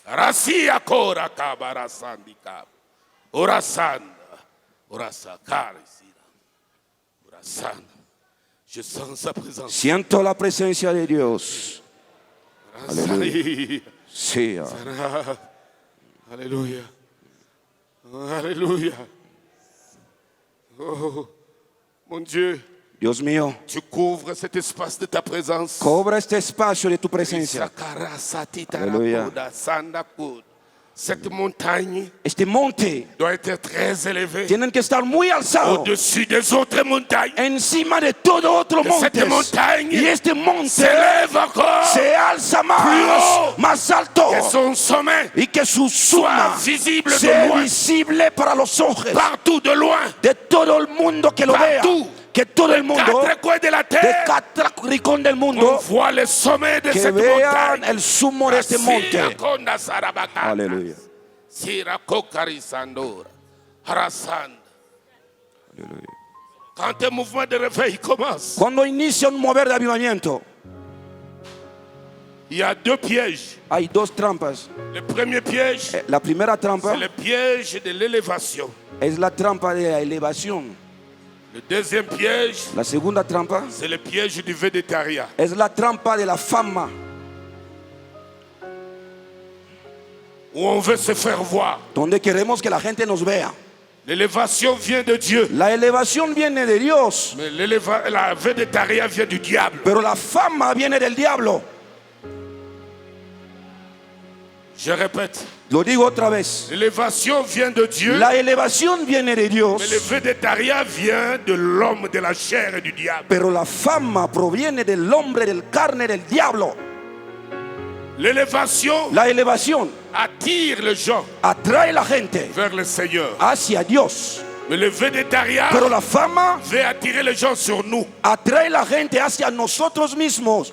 Rasia kora kabara sandika. Orasanda. Orasakara sira. Orasanda. Je sens sa présence. Siento la presencia de Dios. Aleluya. Sí. Alléluia. Alléluia. Oh, mon Dieu, Dios mío, tu couvres cet espace de ta présence. cobra este espacio de tu presencia. Alléluia. Cette montagne Este monte doit être très élevée tienen que estar muy alzado, au-dessus des autres montagnes. encima de todo otro De monte. cette montagne Y este monte s'élève encore se alza plus haut más alto, que son sommet y que su suma soit visible de sea loin, visible para los ojos partout de loin, de todo el mundo que lo vea, Partout. que todo el mundo quatre coins de la de terre, cada rincón del on mundo voit le sommet de que cette vean montagne. el sumo de este monte. Sirakonda Sarabaka. Aleluya. Sirakokari Sandora. Harasand. Quand un mouvement de réveil commence, Cuando inicia un mover de avivamiento, il y a deux pièges. hay dos trampas. Le premier piège, La primera trampa c'est le piège de l'élévation. es la trampa de la elevación. Le deuxième piège, La segunda trampa c'est le piège du végétariat. es la trampa de la fama, Où on veut se faire voir. donde queremos que la gente nos vea. L'élévation vient de Dieu, La elevación viene de Dios, mais la végétariat vient du diable. pero la fama viene del diablo. Je répète, Lo digo otra vez. l'élévation vient de Dieu, La elevación viene de Dios, mais le végétariat vient de l'homme, de la chair et du diable. pero la fama proviene del hombre, del carne, del diablo. L'élévation La elevación attire les gens atrae a la gente vers le Seigneur. hacia Dios, Mais le végétariat pero la fama veut attirer les gens sur nous. atrae a la gente hacia nosotros mismos.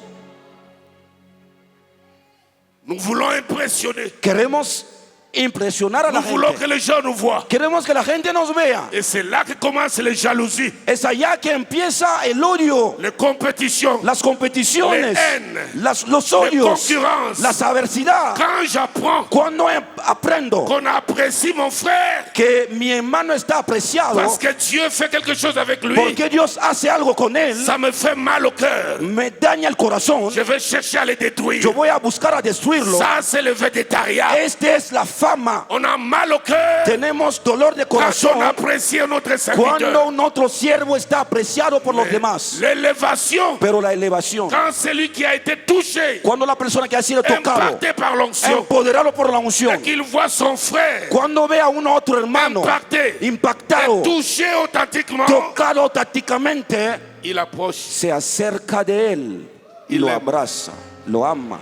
Nous voulons impressionner. Queremos impresionar a la Nous voulons gente. que les gens nous voient. Queremos que la gente nos vea. Et c'est là que commencent les jalousies, Es allá que empieza el odio, les compétitions. las competiciones, Les haines, los les odios, concurrences. las adversidades. Quand j'apprends Cuando aprendo qu'on apprécie mon frère que mi hermano está apreciado parce que Dieu fait quelque chose avec lui, porque Dios hace algo con él, ça me fait mal au cœur. me daña el corazón. Je vais chercher à les détruire. Yo voy a buscar a destruirlo. Ça, c'est le végétariat. Este es la fama. On a mal au cœur Tenemos dolor de quand corazón on apprécie notre cuando serviteur. un otro siervo está apreciado por los demás. L'élévation, Pero la elevación, quand celui qui a été touché, cuando la persona que ha sido tocado, impacté par l'onction, empoderado por la et unción, qu'il voit son frère cuando ve a un otro hermano impacté, impactado, et touché authentiquement, tocado tácticamente, il approche, se acerca de él y Y lo le- abraza, lo ama,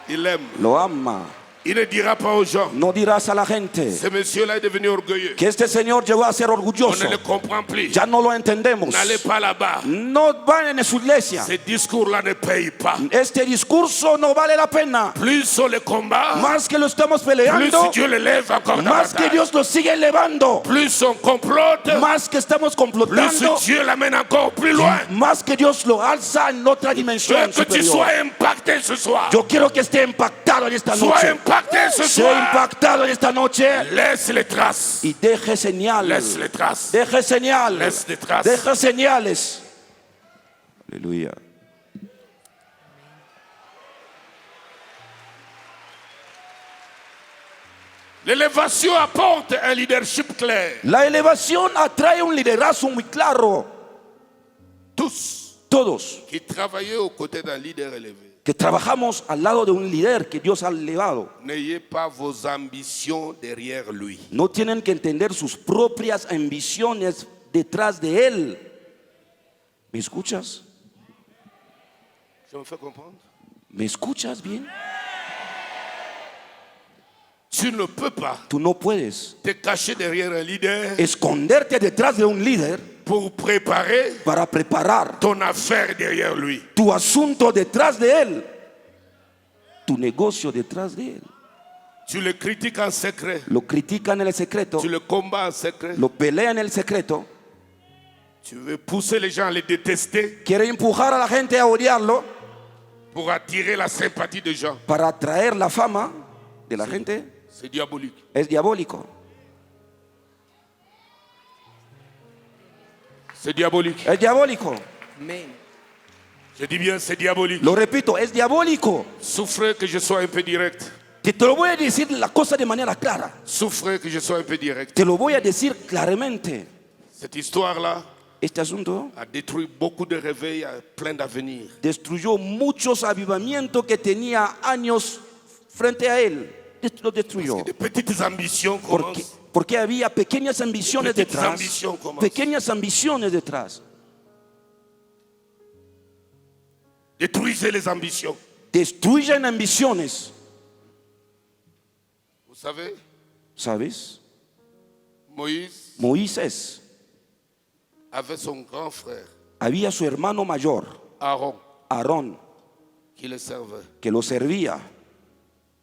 il aime. lo ama. Il ne dira pas aux gens, No dirás a la gente ce monsieur-là est devenu orgueilleux. que este señor llegó a ser On orgulloso. ne le comprend plus. Ya no lo entendemos. N'allez pas là-bas. No van en su iglesia. Ces discours-là ne payent pas. Este discurso no vale la pena. Plus on le combat, Más que lo estamos plus peleando, Dieu le lève encore más que davantage. Dios lo sigue elevando, Plus on complote, más que estamos plus complotando, Dieu l'amène encore plus loin. más que Dios lo alza en otra Je veux dimensión que tu superior. sois impacté ce soir. Yo quiero que esté impactado en esta Sois noche. impacté ce Sea soir. impactado en esta noche Laisse les traces. y deje señales. Laisse les traces. Deje señales. Laisse les traces. Deje señales. Aleluya. L'élévation apporte un leadership clair. La elevación atrae un liderazgo muy claro. Tous Todos qui travaillent aux côtés d'un leader élevé, que trabajamos al lado de un líder que Dios ha elevado, n'ayez pas vos ambitions derrière lui. no tienen que entender sus propias ambiciones detrás de él. ¿Me escuchas? Je me fais comprendre? ¿Me escuchas bien? Tu ne peux pas Tú no puedes te cacher derrière un leader esconderte detrás de un líder pour préparer para preparar ton affaire derrière lui. tu asunto detrás de él, tu negocio detrás de él. Tu le critiques en secret, Lo critican en el secreto, tu le combats en secret, lo pelean en el secreto, tu veux pousser les gens à le détester quiere empujar a la gente a odiarlo pour attirer la sympathie des gens. para atraer la fama de la gente. C'est diabolique. Es diabólico. C'est diabolique. Es diabólico. Je dis bien, c'est diabolique. Lo repito, es diabólico. Souffrez que je sois un peu direct. Te lo voy a decir la cosa de manera clara. Souffrez que je sois un peu direct. Te lo voy a decir claramente. Cette histoire-là, Este asunto a détruit beaucoup de réveils plein d'avenir. destruyó muchos avivamientos que tenía años frente a él. Lo destruyó. Des petites ambitions Porque, commencent. porque había pequeñas ambiciones Petites detrás. ambitions commencent. Pequeñas ambiciones detrás. Détruisez les ambitions. Destruyen ambiciones. Vous savez, ¿Sabes? Moïse Moisés avait son grand frère, había su hermano mayor, Aaron, Aarón, qui le servait. que lo servía.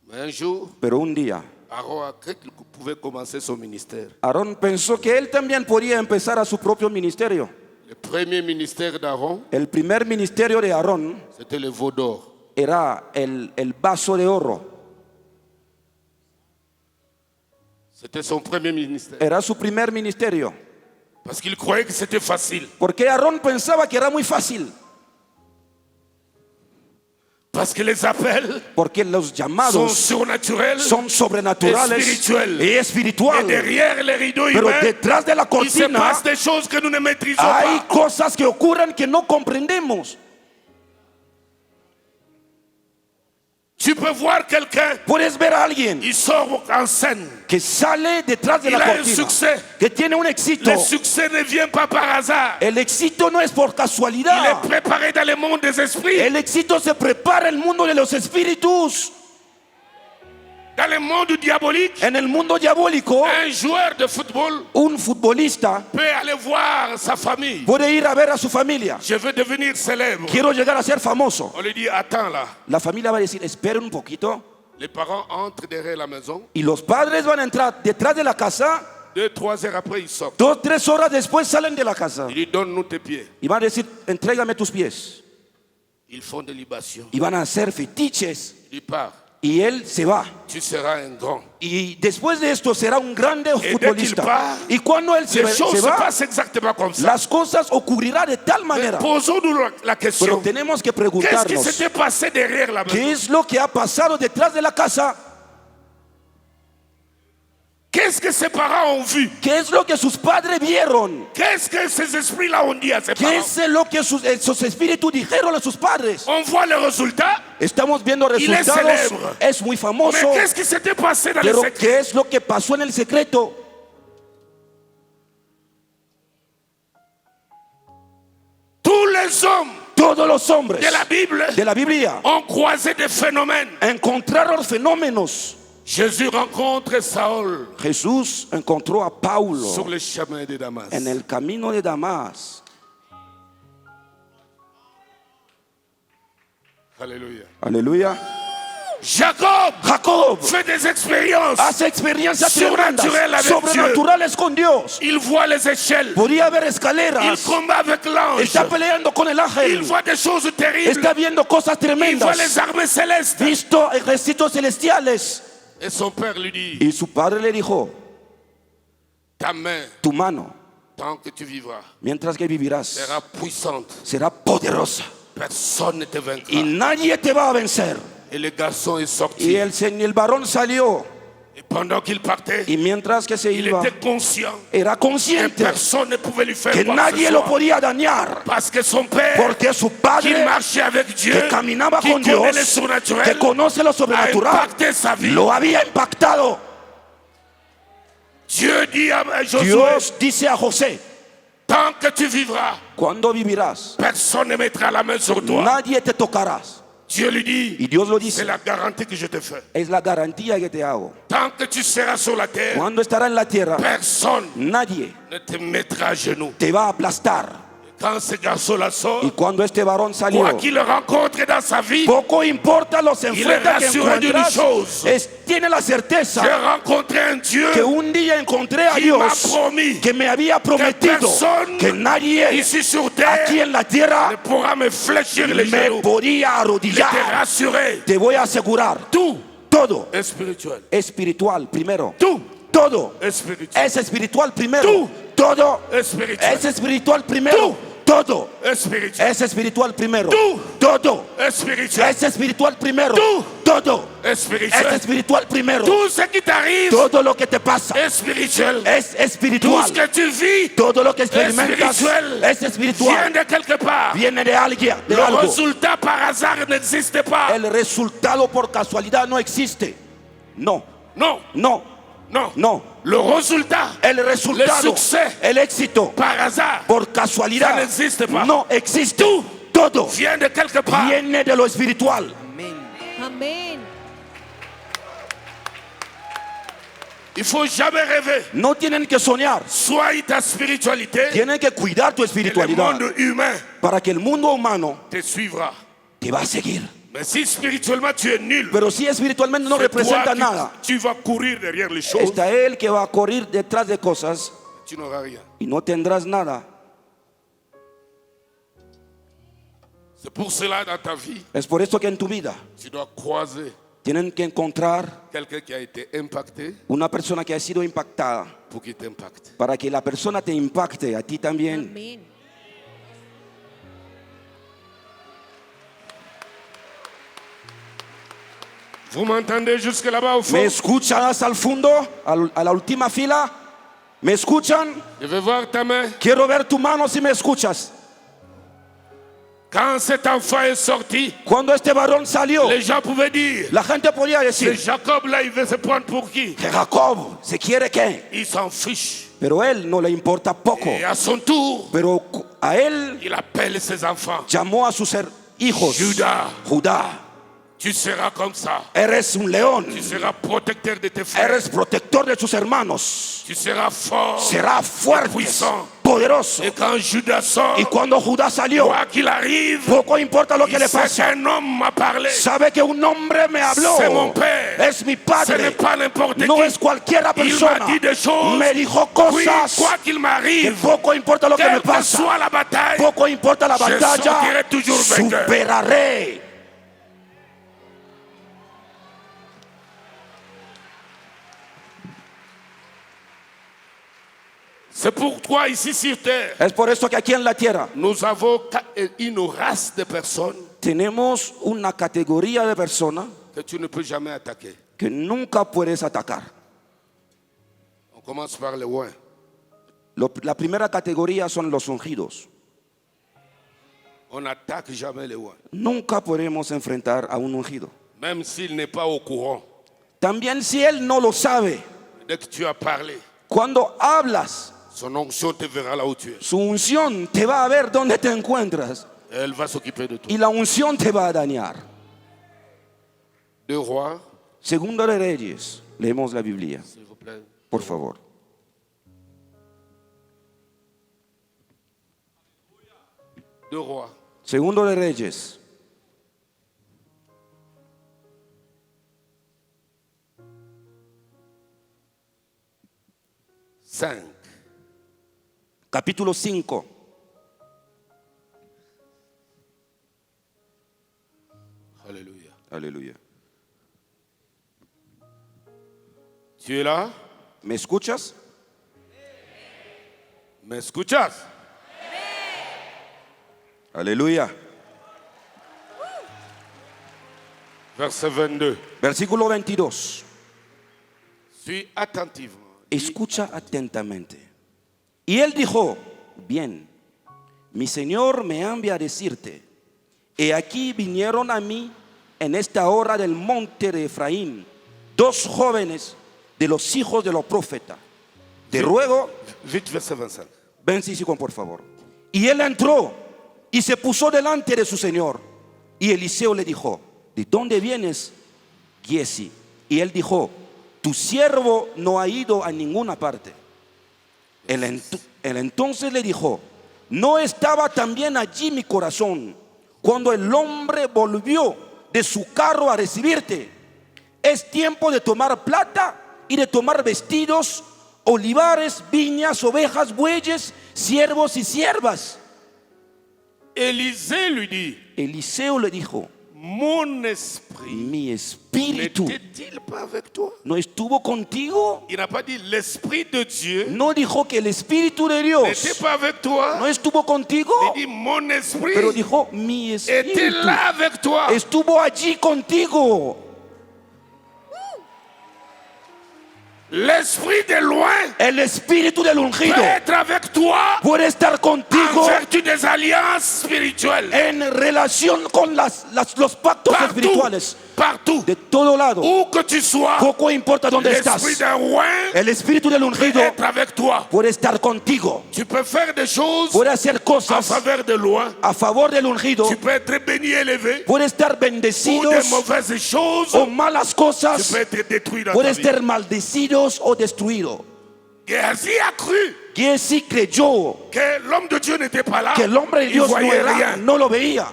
Mais un jour, Pero un día, Aaron a cru qu'il pouvait commencer son ministère. Aarón pensó que él también podía empezar a su propio ministerio. Le premier ministère d'Aaron, El primer ministerio de Aarón c'était le veau d'or. era el vaso de oro. C'était son premier ministère. Era su primer ministerio. Parce qu'il croyait que c'était facile. Porque Aarón pensaba que era muy fácil. Parce que les appels Porque los sont llamados surnaturels. son sobrenaturales Espiritual. y Et espirituales. derrière les rideaux Pero humains, detrás de la il se cortina passe des choses que nous ne maîtrisons hay pas. cosas que ocurren que no comprendemos. Tu peux voir quelqu'un, Puedes ver a alguien il sort en scène. que sale detrás de Il la a un cortina, succès. que tiene un éxito. Le succès ne vient pas par hasard. El éxito no es por Il casualidad. est préparé dans le monde des esprits. El éxito se prepara en el mundo de los espíritus. Dans le monde diabolique, En el mundo diabólico, un joueur de football un futbolista peut aller voir sa famille. puede ir a ver a su familia. Je veux devenir célèbre. Quiero llegar a ser famoso. On lui dit, attends là. La familia va a decir, esperen un poquito. Les parents entrent derrière la maison. Y los padres van a entrar detrás de la casa. 2-3 heures après, ils sortent. 2-3 horas después salen de la casa. Il dit, donne-nous tes pieds. Y van a decir, entrégame tus pies. Ils font des libations. Y van a hacer fetiches. Il part. Y él se va. Tu seras un grand. Y después de esto será un grande dès qu'il futbolista. part, Y cuando él se Les choses se va, passent exactement comme ça. las cosas ocurrirán de tal manera. Posons-nous la Pero question. tenemos que Qu'est-ce qui preguntarnos, s'était passé derrière la maison? ¿qué es lo que ha pasado detrás de la casa? Qu'est-ce que ses parents ont vu? ¿Qué es lo que sus padres vieron? Qu'est-ce que ces esprits-là ont dit à ses ¿Qué parents? es lo que esos espíritus dijeron a sus padres? On voit le résultat. Estamos viendo Il est resultados. célèbre. Es muy Mais famoso. qu'est-ce qui s'était passé dans le Pero secret? ¿qué es lo que pasó en el secreto? Tous les hommes Todos los hombres de la Bible de la Biblia ont croisé des phénomènes. encontraron fenómenos. Jésus rencontre Saül Jesús encontró a Paulo sur le chemin de Damas. en el camino de Damas. Alléluia. Aleluya. Jacob Jacob fait des expériences. hace experiencias tremendas, Surnaturales avec sobrenaturales con Dios. Il voit les échelles. Podía haber Il escaleras. combat avec l'ange. Está peleando con el Il ángel. voit des choses terribles. Está viendo cosas Il voit tremendas. les armées célestes. Visto ejércitos celestiales. Et son père lui dit, Y su padre le dijo, ta main, tu mano, tant que tu vivras, mientras que vivirás, sera puissante. será poderosa. Personne ne te vaincra. Y nadie te va a vencer. Et le garçon est Y sorti. el varón salió. Et pendant qu'il partait, Y mientras que se il iba, était conscient era que consciente personne ne pouvait lui faire que quoi que ce nadie lo soit. podía dañar. Parce que son père, Porque su qui padre, marchait avec Dieu, que caminaba qui con connaît le Dios, surnaturel, que conoce lo a sobrenatural, impacté sa vie. lo había impactado. Dieu dit à Josué, Dios dice a José, tant que tu vivras, cuando vivirás, personne ne mettra la main sur toi. nadie te tocarás. Dieu lui dit, Y Dios lo c'est dice, la garantie que je te fais. es la garantía que te hago. Tant que tu seras sur la terre, Cuando estará en la tierra, personne nadie ne te mettra à genoux. te va a aplastar. Quand ce garçon-là sort, Y cuando este varón salió, quoi qu'il rencontre dans sa vie, poco importa los est enfrentas que rassuré d'une encuentras, chose. tiene la certeza j'ai rencontré un Dieu que un día encontré a qui m'a Dios promis que me había prometido personne que nadie ici sur terre aquí en la tierra ne pourra me fléchir les me genoux. podía Je t'ai arrodillar. rassuré. Te voy a asegurar, todo est spirituel. espiritual primero. Tout Todo est spirituel. es espiritual primero. Tú. Todo est spirituel. es espiritual primero. Tú. Todo spirituel. es espiritual primero. Tú. Todo Spirituel. es espiritual primero. Tú. Todo es Spirituel. espiritual primero. Tout ce qui t'arrive Todo lo que te pasa est spirituel. es Tout espiritual. ce que tu vis Todo lo que experimentas espirituel. es vient espiritual. de quelque part. Viene de alguien, de Le algo. résultat par hasard n'existe pas. El resultado por casualidad no existe. No, Non, no, non. no. Le résultat El resultado, succès. el éxito par hasard por casualidad Ça n'existe pas. no existe. Todo vient de quelque part. viene de lo espiritual. Amén. Il faut jamais rêver. No tienen que soñar, Sois ta spiritualité tienen que cuidar tu et le espiritualidad monde humain para que el mundo humano te suivra. te va a seguir. Mais si spirituellement tu es nul, Pero si espiritualmente no c'est representa toi nada, qui tu vas courir derrière les choses, está él que va a correr detrás de cosas tu n'auras rien. y no tendrás nada. C'est pour cela dans ta vie, Es por esto que en tu vida tu dois croiser tienen que encontrar quelqu'un qui a été impacté una persona que ha sido impactada pour qu'il t'impacte. para que la persona te impacte a ti también. Amén. Vous m'entendez jusque là-bas au fond? ¿Me escuchas al fondo, a la última fila? ¿Me escuchan? Je vais voir ta main. Quiero ver tu mano si me escuchas. Quand cet enfant est sorti, Cuando este varón salió, les gens pouvaient dire, la gente podía c'est decir Jacob là, il veut se prendre pour qui? que Jacob se quiere que, Il s'en fiche. pero él no le importa poco. Et à son tour, Pero a él il appelle ses enfants. llamó a sus hijos. Judá, Tu seras comme ça. eres un león, Tu seras protecteur de tes frères. eres protector de tus hermanos, Tu seras fort. será fuerte, puissant. poderoso. Et quand Judas sort, Y cuando Judá salió, quoi qu'il arrive, poco importa lo que il le sait pasa, qu'un homme m'a parlé. sabe que un hombre me habló, C'est mon père. es mi Ce n'est padre, pas n'importe no qui. es cualquiera Il persona, m'a dit des choses. me dijo Oui, cosas quoi qu'il que m'arrive, poco importa lo que me quelle que pasa, soit la bataille, poco importa la je batalla, sortirai toujours vainqueur. superaré. c'est pourquoi ici sur terre, Es por eso que aquí en la tierra nous avons une race de personnes tenemos una categoría de personas que tu ne peux jamais attaquer. que nunca puedes atacar. On commence par les loin. La primera categoría son los ungidos. On n'attaque jamais les loin. Nunca podemos enfrentar a un ungido. Même s'il n'est pas au courant. También si él no lo sabe, Dès que tu as parlé, cuando hablas, son onction te verra là où tu es. su unción te va a ver dónde te encuentras Elle va s'occuper de toi. y la unción te va a dañar. 2 Rois, Segundo de Reyes, leemos la Biblia, s'il vous plaît. por favor. Deux Rois, Segundo de Reyes, cinq. capítulo 5. Alléluia. Aleluya. Tu es là? ¿Me escuchas? ¿Me escuchas? Aleluya. Verset 22. Versículo 22. Suis attentivement. Escucha atentamente. Y él dijo, bien, mi Señor me envía a decirte, he aquí vinieron a mí en esta hora del monte de Efraín 2 jóvenes de los hijos de los profetas. Te ruego, Vite, verset 25. ven Cícico, por favor. Y él entró y se puso delante de su Señor. Y Eliseo le dijo, ¿de dónde vienes, Giesi? Y él dijo, tu siervo no ha ido a ninguna parte. Él entonces le dijo, ¿no estaba también allí mi corazón cuando el hombre volvió de su carro a recibirte? Es tiempo de tomar plata y de tomar vestidos, olivares, viñas, ovejas, bueyes, siervos y siervas. Élisée lui dit, Eliseo le dijo, mon esprit mi espíritu n'était-il pas avec toi? no estuvo contigo. Il n'a pas dit l'esprit de Dieu No dijo que el espíritu de Dios n'était pas avec toi. no estuvo contigo, Il dit mon esprit pero dijo mi était espíritu là avec toi. estuvo allí contigo. L'esprit de loin El espíritu del ungido peut être avec toi puede estar en contigo vertu des alliances spirituelles. en relación con los pactos Partout, espirituales partout, de todo lado. où que tu sois, Poco importa dónde estás, l'esprit d'un roi el espíritu del peut ungido être avec toi. puede estar contigo, Tu peux faire des choses puede hacer en cosas faveur de loin. a favor del ungido, Tu peux être béni et élevé. puede estar Ou des bendecidos mauvaises choses, o malas tu cosas, peux être détruit dans puede ta vie. estar maldecidos o destruido. Géasi a cru Giesi creyó que l'homme de Dieu n'était pas là. que el hombre de Il Dios no voyait era, rien. no lo veía.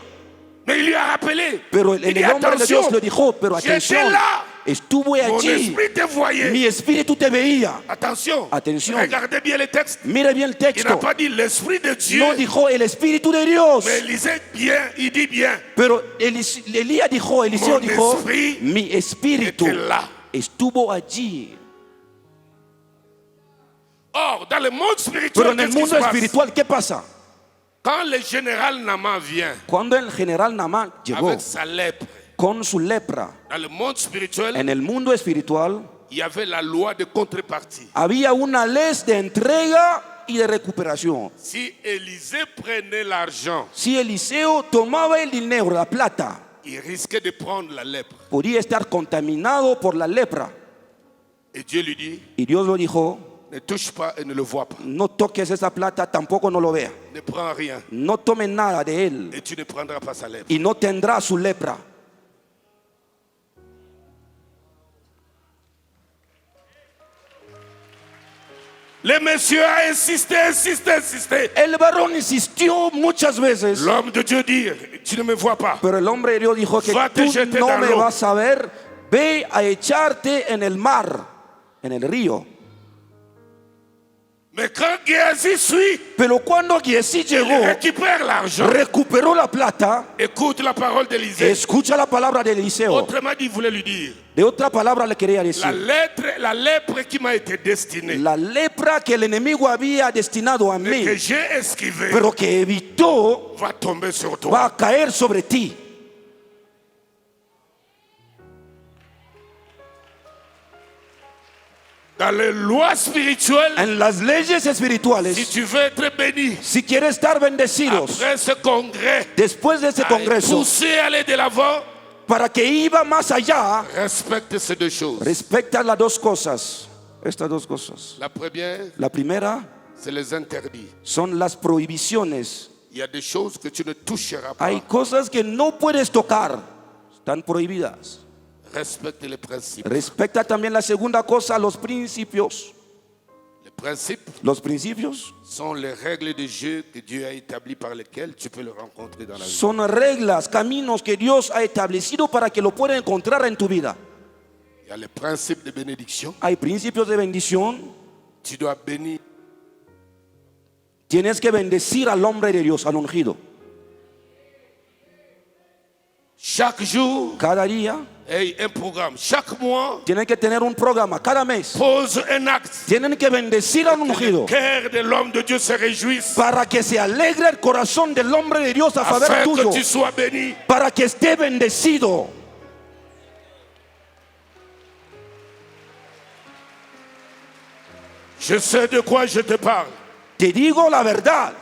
Mais il lui a rappelé. Pero Il el dit, hombre de attention, Dios le dijo, pero j'étais atención, là. estuve Mon allí, esprit te voyait. mi espíritu te veía. Attention. Atención. Regardez bien les textes. Mira bien el Il n'a texto, pas dit l'esprit de Dieu. no dijo el espíritu de Dios, Mais lisez bien, il dit bien. pero Elías dijo, Eliseo Mon dijo, esprit mi espíritu était là. estuvo allí. Or, dans le monde Pero spirituel, en el qu'est-ce qui se mundo passe? espiritual, ¿qué pasa? Quand le général Naaman vient Cuando el general Naamán llegó avec sa lèpre, con su lepra, dans le monde spirituel, en el mundo espiritual il y avait la loi de contrepartie. había una ley de entrega y de recuperación. Si Élisée prenait l'argent, Si Eliseo tomaba el dinero, la plata, il risquait de prendre la lèpre. podía estar contaminado por la lepra. Et Dieu lui dit, Y Dios lo dijo, ne touche pas et ne le vois pas. no toques esa plata, tampoco no lo vea. Ne prends rien No tomes nada de él et tu ne prendras pas sa lèpre. y no tendrá su lepra. Le monsieur a insisté. El varón insistió muchas veces, L'homme de Dieu dit, tu ne me vois pas. pero el hombre de Dios dijo que Va, te tú jeter no dans me l'eau. vas a ver, ve a echarte en el mar, en el río. Mais quand Géasi suit, Pero cuando Giesi il llegó, récupère l'argent. recuperó la plata, Écoute la parole d'Élisée. escucha la palabra de Eliseo. Autrement dit, il voulait lui dire, De otra palabra le quería la decir, lèpre qui m'a été destinée, la lepra que el enemigo había destinado a que mí, j'ai esquivée, pero que evitó, va tomber sur va toi. a caer sobre ti. Dans les lois spirituelles, En las leyes si espirituales, tu veux être béni, si quieres estar bendecidos, après ce congrès, después de ese congreso, pousser à aller de l'avant, para que iba más allá, respecte ces deux choses. respecta las dos cosas, estas dos cosas. La première, La primera c'est les interdits. son las prohibiciones. Il y a des choses que tu ne toucheras pas. Hay cosas que no puedes tocar, están prohibidas. Respecte les principes. Respecta también la segunda cosa, los principios. Les principes Los principios sont les règles de jeu que Dieu a établies par lesquelles tu peux le rencontrer dans la vie. son reglas, caminos que Dios ha establecido para que lo puedas encontrar en tu vida. Il y a les principes de bénédiction. Hay principios de bendición. Tu dois bénir. Tienes que bendecir al hombre de Dios, al ungido. Chaque jour, Cada día et un programme. Chaque mois, tienen que tener un programa, cada mes. pose un acte. Tienen que bendecir al Que le ungido cœur de l'homme de Dieu se réjouisse. para que se alegre el corazón del hombre de Dios a favor Afin tuyo, que tu sois béni. para que esté bendecido. Je sais de quoi je te parle. Te digo la verdad,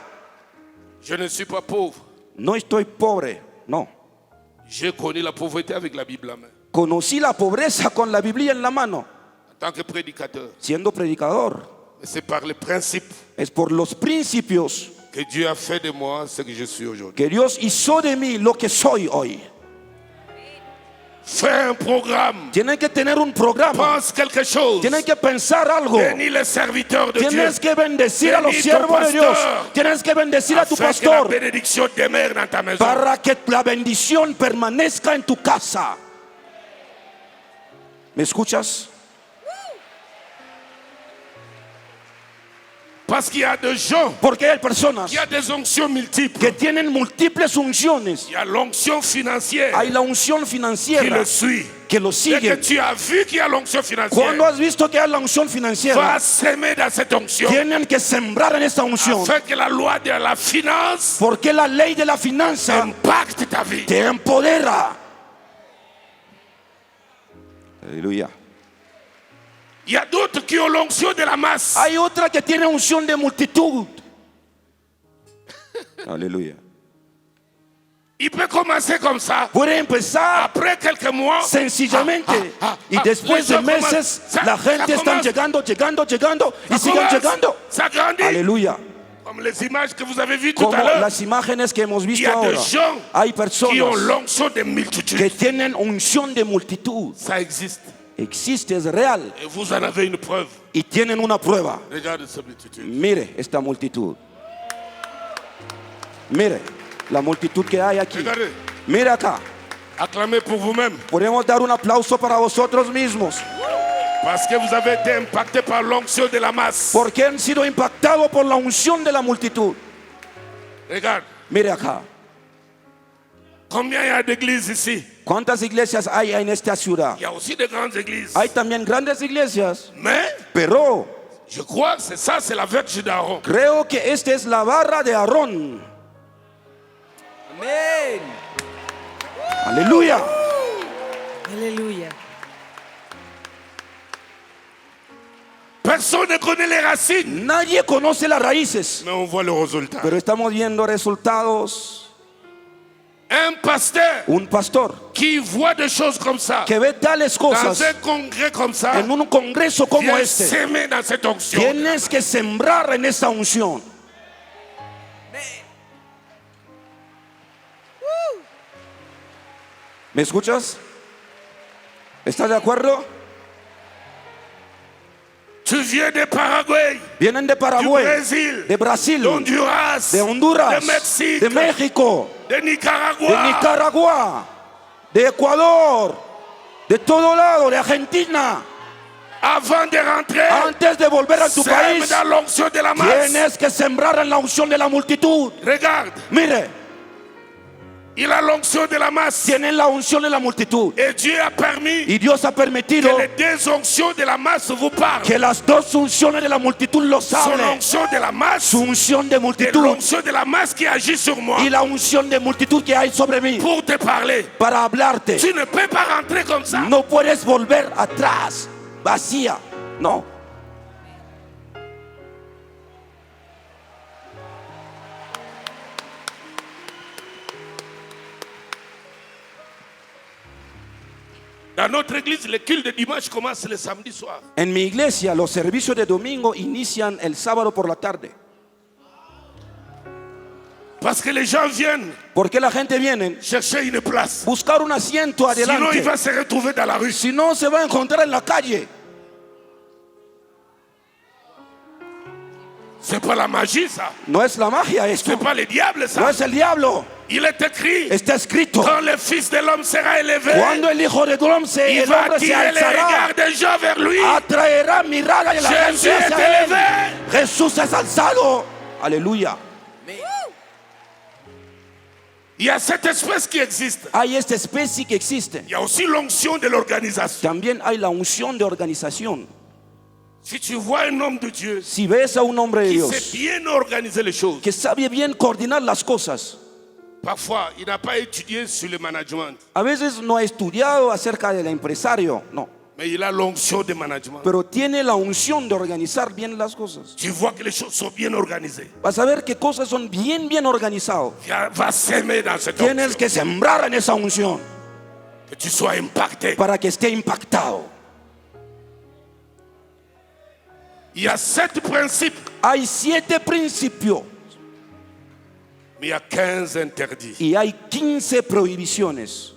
Je ne suis pas pauvre. no estoy pobre, no. J'ai connu la pauvreté avec la Bible en main. Conocí la pobreza con la Biblia en la mano, En tant que prédicateur. siendo predicador. Mais c'est par les principes Es por los principios que Dieu a fait de moi ce que je suis aujourd'hui. que Dios hizo de mí lo que soy hoy. Fais un programme. Tienen que tener un programa, Pense quelque chose. tienen que pensar algo. Bénis les serviteurs de Dieu. Tienes que bendecir a los Bénis siervos ton de Dios. pasteur. Tienes que bendecir a tu Afin que la pastor bénédiction demeure dans ta maison. para que la bendición permanezca en tu casa. ¿Me escuchas? Parce qu'il y a des gens Porque hay personas qui ont des onctions multiples. que tienen múltiples unciones. Il y a l'onction financière Hay la unción qui financiera le suit. que lo Dès que sigue. tu as vu qu'il y a l'onction Cuando financière, has visto que hay la unción financiera, va s'aimer dans cette onction tienen que sembrar en esta unción. afin que la loi de la finance Porque la ley de la finanza impacte ta vie. te empodera. Aleluya. Il y a d'autres qui ont l'onction de la masse. Hay otra que tiene unción de multitud. Aleluya. Il peut commencer comme ça. Puede empezar Après quelques mois, sencillamente y después les de gens meses commencent. la gente están commence. llegando y Ça siguen commence. llegando. Ça grandit. Aleluya. Comme les images que vous avez vues tout Como à l'heure. las imágenes que hemos Il y visto a des ahora. gens Hay qui ont personas l'onction des multitudes. que tienen unción de multitud. Ça existe. Existe, es real Et vous en avez une preuve. y tienen una prueba. Regarde cette multitude. Mire esta multitud. Mire la multitud que hay aquí. Regardez. Mire acá. Acclamez pour vous-même. Podemos dar un aplauso para vosotros mismos. Parce que vous avez été impacté par l'onction de la masse. Porque han sido impactados por la unción de la multitud. Regarde. Mire acá. Combien il y a d'églises ici? ¿Cuántas iglesias hay en esta ciudad? Il y a aussi de grandes églises. Hay también grandes iglesias. Mais Pero je crois que c'est ça, c'est la verge d'Aaron. creo que esta es la barra de Aarón. Amén. Aleluya. Aleluya. Personne ne connaît les racines. Nadie conoce las raíces. Mais on voit le résultat. Pero estamos viendo resultados. Un pasteur Un pastor qui voit des choses comme ça, que ve tales dans cosas un congrès comme ça, en un congreso como vient este. s'aimer dans cette onction. Tienes que sembrar en esta unción. ¿Me escuchas? ¿Estás de acuerdo? Tu viens de Paraguay, Vienen de du Paraguay, Brésil, de Brasil, d'Honduras, de Honduras, de Mexique, de México, de de Nicaragua, Nicaragua, de Ecuador, de todo lado, de Argentina. avant de rentrer, Antes de volver a tu sème país, dans l'onction de la masse. tienes que sembrar en la unción de la multitud. Regarde, Mire, il a l'onction de la masse. tienen la unción de la multitud. Et Dieu a permis Y Dios ha permitido que les deux onctions de la masse vous parlent. que las dos unciones de la multitud lo Son hablen. l'onction de la masse Su unción de et multitud l'onction de la masse qui agit sur moi y la unción de multitud que hay sobre mí pour te parler. para hablarte. Tu ne peux pas rentrer comme ça. No puedes volver atrás, vacía. No. Dans notre église, le culte de dimanche commence le samedi soir. En mi iglesia los servicios de domingo inician el sábado por la tarde. Parce que les gens viennent Porque la gente viene chercher une place. a buscar un asiento Sinon, adelante. il va se retrouver dans la rue. Si no, se va a encontrar en la calle. C'est pas la magie, ça. No es la magia esto. C'est pas le diable, No ça. es el diablo. Il est écrit, Está escrito. quand le Fils de l'homme sera élevé, Cuando el hijo de hombre se, il el va hombre se attirer les alzará, regards des gens vers lui. atraerá mirada de la Jésus gente est hacia él. élevé. Jesús es alzado. Aleluya. Il y a cette espèce qui existe. Hay esta especie que existe. Il y a aussi l'onction de l'organisation. También hay la unción de organización. Si tu vois un homme de Dieu Si ves a un hombre de qui Dios sait bien organiser les choses, que sabe bien coordinar las cosas, parfois il n'a pas étudié sur le management, a veces no ha estudiado acerca del empresario, no, mais il a l'onction de management. pero tiene la unción de organizar bien las cosas. Tu vois que les choses sont bien organisées. Vas a ver qué cosas son bien organizadas. Va s'aimer dans cette Tienes onction. que sembrar en esa unción Que tu sois impacté. para que esté impactado. Il y a 7 principes, Hay 7 principios mais il y a 15 interdits. y hay 15 prohibiciones.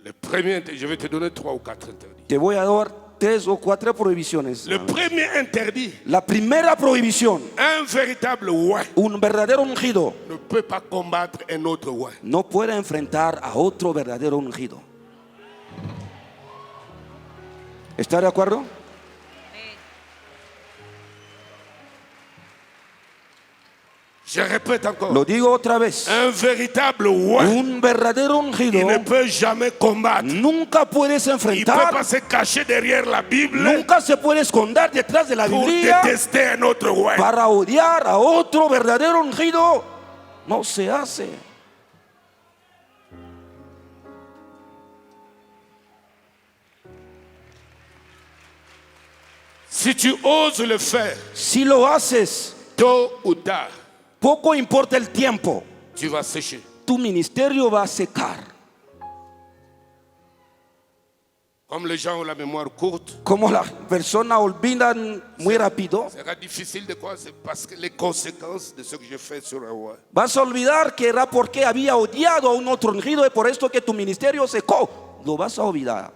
Le premier, je vais te donner 3 ou 4 interdits. Te voy a dar 3 o 4 prohibiciones. Le premier interdit, La primera prohibición, un véritable roi un verdadero ungido ne peut pas combattre un autre roi. no puede enfrentar a otro verdadero ungido. ¿Está de acuerdo? Je répète encore. Lo digo otra vez. Un véritable roi, Un verdadero ungido il ne peut jamais combattre. nunca puedes Il ne peut enfrentar, pas se cacher derrière la Bible nunca se puede esconder detrás de la pour Biblia détester un autre roi. para odiar a otro verdadero ungido. No se hace. Si tu oses le faire, Si lo haces, tôt ou tard, poco importa el tiempo, tu vas sécher. tu ministerio va a secar. Comme les gens ont la mémoire courte, Como las personas olvidan muy rápido, ça sera difficile de croire, c'est parce que les conséquences de ce que je fais sur un roi. vas a olvidar que era porque había odiado a un otro ungido y por esto que tu ministerio secó. Lo vas a olvidar.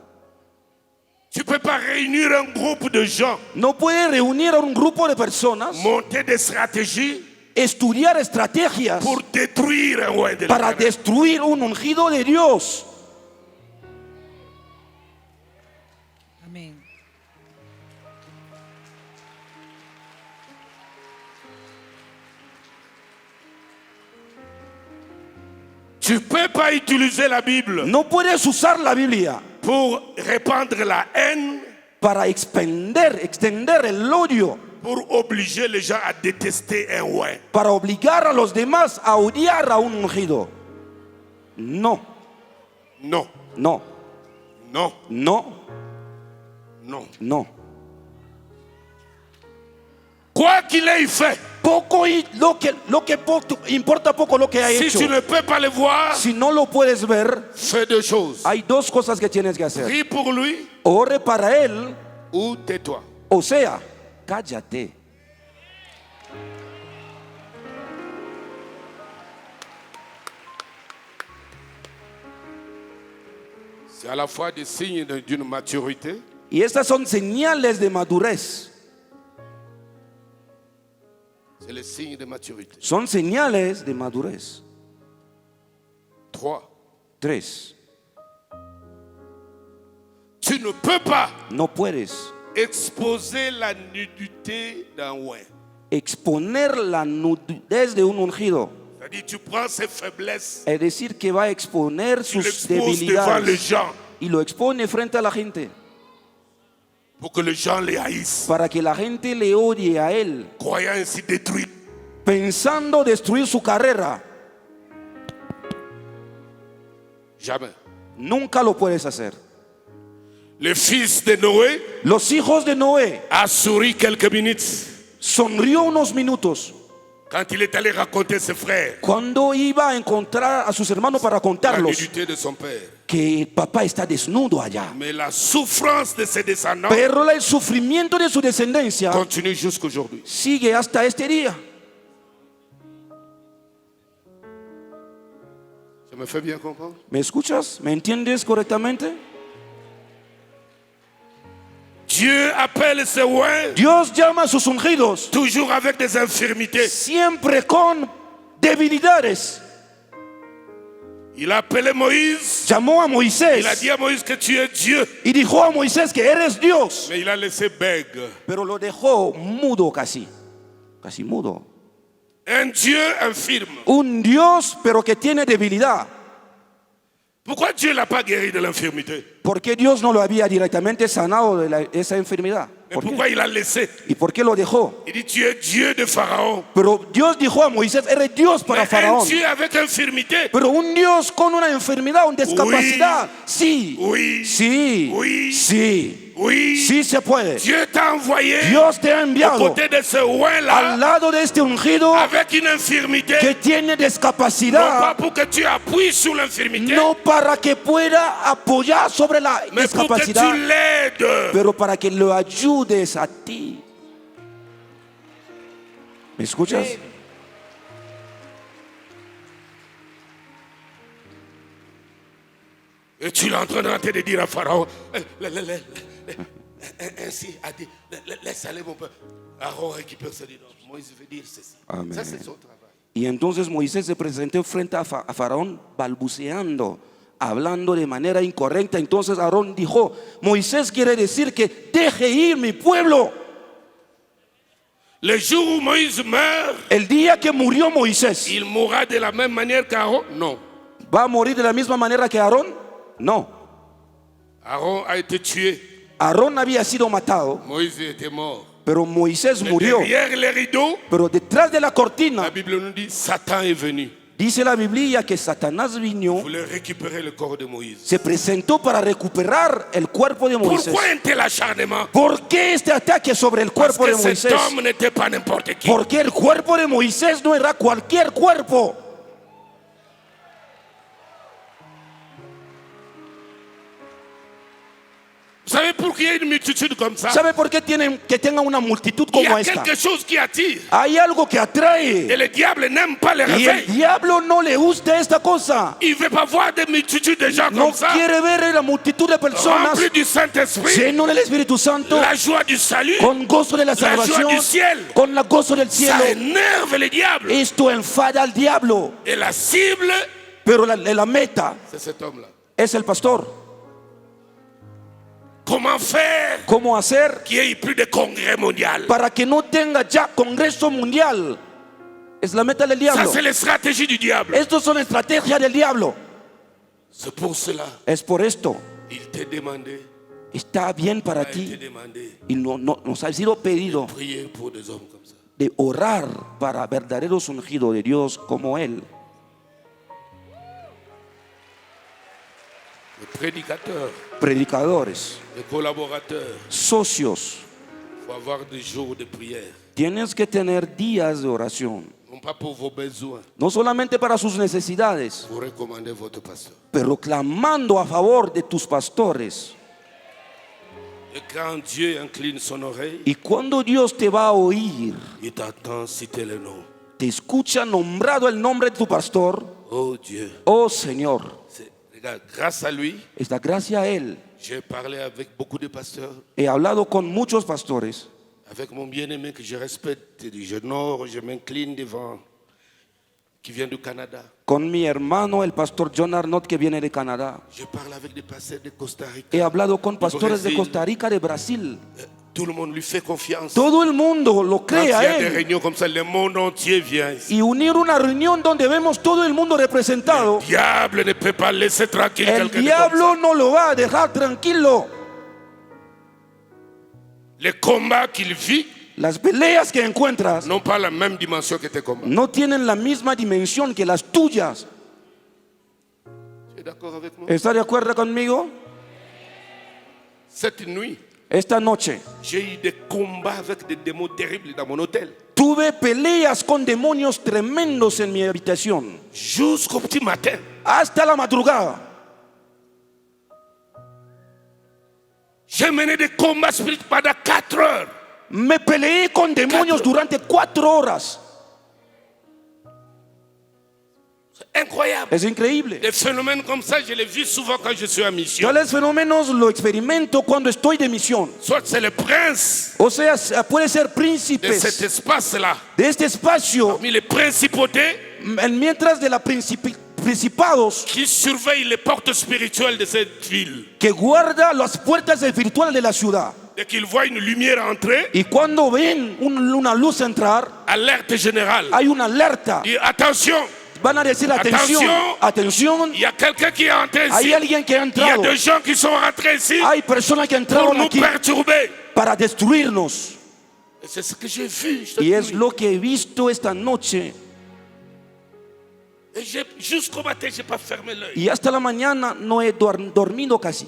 Tu ne peux pas réunir un groupe de gens, No puedes reunir a un grupo de personas, monter des stratégies estudiar estrategias pour détruire un roi de para l'Éternel. destruir un ungido de Dios. Amén. Tu ne peux pas utiliser la Bible No puedes usar la Biblia pour répandre la haine, para extender el odio, pour obliger les gens à détester un roi. para obligar a los demás a odiar a un ungido. No, Non, no, non, no, non. no. Quoi qu'il ait fait, Poco y importa poco lo que ha si hecho. tu ne peux pas le voir, Si no lo puedes ver, fais deux choses. hay dos cosas que tienes que hacer. Prie pour lui Ore para él, ou tais-toi. o sea, cállate. C'est à la fois des signes d'une maturité Y estas son señales de madurez. c'est le signe de maturité. Son señales de madurez. 3. 3. Tu ne peux pas No puedes exposer la nudité d'un roi. exponer la nudez de un ungido. C'est-à-dire, tu prends ses faiblesses, Es decir, que va a exponer tu sus l'exposes devant les debilidades gens y lo expone frente a la gente pour que les gens les haïssent, para que la gente le odie a él, croyant ainsi détruire. pensando destruir su carrera. Jamais. Nunca lo puedes hacer. Le fils de Noé Los hijos de Noé a souri quelques minutes sonrió unos minutos quand il est allé raconter à ses frères cuando iba a encontrar a sus hermanos para la contarlos nudité de son père. que el papá está desnudo allá. Mais la souffrance de ses descendants Pero el sufrimiento de su descendencia continue jusqu'aujourd'hui. sigue hasta este día. Je me fais bien comprendre? ¿Me escuchas? ¿Me entiendes correctamente? Dieu appelle ses rois Dios llama a sus ungidos toujours avec des infirmités. siempre con debilidades. Il a appelé Moïse. Llamó a Il a Moisés dit à Moïse que tu es Dieu. y dijo a Moisés que eres Dios, Mais il a laissé bègue. pero lo dejó mudo casi mudo. Un Dieu infirme. Un Dios pero que tiene debilidad. Pourquoi Dieu ne l'a pas guéri de l'infirmité? ¿Por qué Dios no lo había directamente sanado de esa enfermedad? Mais ¿Por qué? pourquoi il a laissé? ¿Y por qué lo dejó? Il dit tu es Dieu de Pharaon. Pero Dios dijo a Moisés, eres Dios para Mais un Faraón. Dieu avec infirmité. Pero un Dios con una enfermedad, una discapacidad, sí, Oui. sí, Oui. sí, Oui. sí se puede. Dieu t'a envoyé Dios te ha aux enviado côtés de ce al roi-là lado de este ungido avec une infirmité. que tiene Non pas discapacidad, pour que tu appuies sur l'infirmité, no para que pueda apoyar sobre la mais pour que tu discapacidad, l'aides. pero para que lo ayudes a ti. ¿Me escuchas? Et tu es en train de dire à Pharaon, ainsi a dit, laisse aller mon peuple. Aaron récupère ce dit, Moïse veut dire ceci. Amén. Ça c'est son travail. Y entonces Moisés se presentó frente a Faraón balbuceando, hablando de manera incorrecta. Entonces Aarón dijo, Moisés quiere decir que deje ir mi pueblo. Le jour où Moïse meurt, El día que murió Moisés, il mourra de la même manière qu'Aaron? Non. ¿va a morir de la misma manera que Aarón? No. Aaron a été tué. Aarón había sido matado, Moïse était mort. pero Moisés Mais murió. derrière les rideaux, Pero detrás de la la cortina, Bible nous dit Satan est venu. dice la Biblia que Satanás vino, Voulait récupérer le corps de Moïse. se presentó para recuperar el cuerpo de Moisés. Pourquoi un tel acharnement? ¿Por qué este ataque sobre el Parce cuerpo de que cet Moisés? homme n'était pas n'importe qui. Porque el cuerpo de Moisés no era cualquier cuerpo. Vous savez pourquoi il y a une multitude comme ça? ¿Sabe por qué tienen que tenga una multitud Il y como a esta? quelque chose qui attire. Hay algo que Et atrae. le diable n'aime pas les Y el réveils. diablo no le gusta esta cosa. Il ne veut pas voir des multitudes de gens No comme ça. quiere ver la multitud de personas Remplis du Saint-Esprit. lleno del Espíritu Santo, La joie du salut. con gozo de la joie salvación, du ciel. con la gozo del Ça cielo. énerve le diable. Esto enfada al diablo, Et la cible, pero la meta c'est cet homme-là. es el pastor. Comment faire ¿Cómo hacer qu'il n'y ait plus de congrès mondial? para que no tenga ya Congreso Mundial? Es la meta del Ça, diablo. c'est la stratégie du diable. Estos son estrategias del diablo. C'est pour cela Es por esto. il t'est demandé, Está bien para a été ti demandé, y nos ha sido pedido prier pour des hommes comme ça. de orar para verdaderos ungidos de Dios como Él. Les prédicateurs, Predicadores, les collaborateurs, socios, il faut avoir des jours de prière. tienes que tener días de oración, Non pas pour vos besoins, no solamente para sus necesidades, pour recommander votre pasteur. pero clamando a favor de tus pastores. Et quand Dieu incline son oreille, Y cuando Dios te va a oír, il t'entend citer le nom. te escucha nombrado el nombre de tu pastor, Oh Dieu, oh Señor, regarde, grâce à lui, esta gracia a Él. j'ai parlé avec beaucoup de pasteurs, He hablado con muchos pastores, avec mon bien-aimé que je respecte, j'honore, je m'incline devant, qui vient du Canada. con mi hermano el pastor John Arnott que viene de Canadá. Je parle avec des pasteurs de Costa Rica. He hablado con pastores de Brasil. Costa Rica, de Brasil. Tout le monde lui fait confiance. Todo el mundo lo Quand cree il y a a des Él. réunions comme ça, le monde entier vient ici. Y unir una reunión donde vemos todo el mundo representado, Le diable ne peut pas laisser tranquille el quelqu'un de comme diablo ça. no lo va a dejar tranquilo. Les combats qu'il vit Las peleas que encuentras n'ont pas la même dimension que tes combats. no tienen la misma dimensión que las tuyas. Tu es d'accord avec moi? ¿Está de acuerdo conmigo? Cette nuit, Esta noche j'ai eu des combats avec des démons terribles dans mon hôtel. tuve peleas con demonios tremendos en mi habitación. Jusqu'au petit matin. Hasta la madrugada. J'ai mené des combats spirituels pendant 4 heures. Me peleé con demonios durante 4 horas. C'est incroyable. Es increíble. Des phénomènes comme ça, je les vis souvent quand je suis en mission. Tales fenómenos lo experimento cuando estoy de misión. Soit c'est le prince O sea, puede ser de cet príncipes espace-là. de este espacio, Parmi les principautés mientras de la principados qui surveillent les portes spirituelles de cette ville. que guarda las puertas espirituales de la ciudad. Dès qu'ils voient une lumière entrer, Y cuando ven una luz entrar, alerte générale. hay una alerta. Et attention, Van a decir atención, atención. il y a quelqu'un qui est entré Hay ici. alguien que ha Il y a entrado. des gens qui sont rentrés ici Hay personas que pour entraron nous aquí perturber. para destruirnos. Et c'est ce que j'ai vu. cette Y es nuit. lo que he visto esta noche. Et jusqu'au matin, je n'ai pas fermé l'œil. Y hasta la mañana no he dormido casi.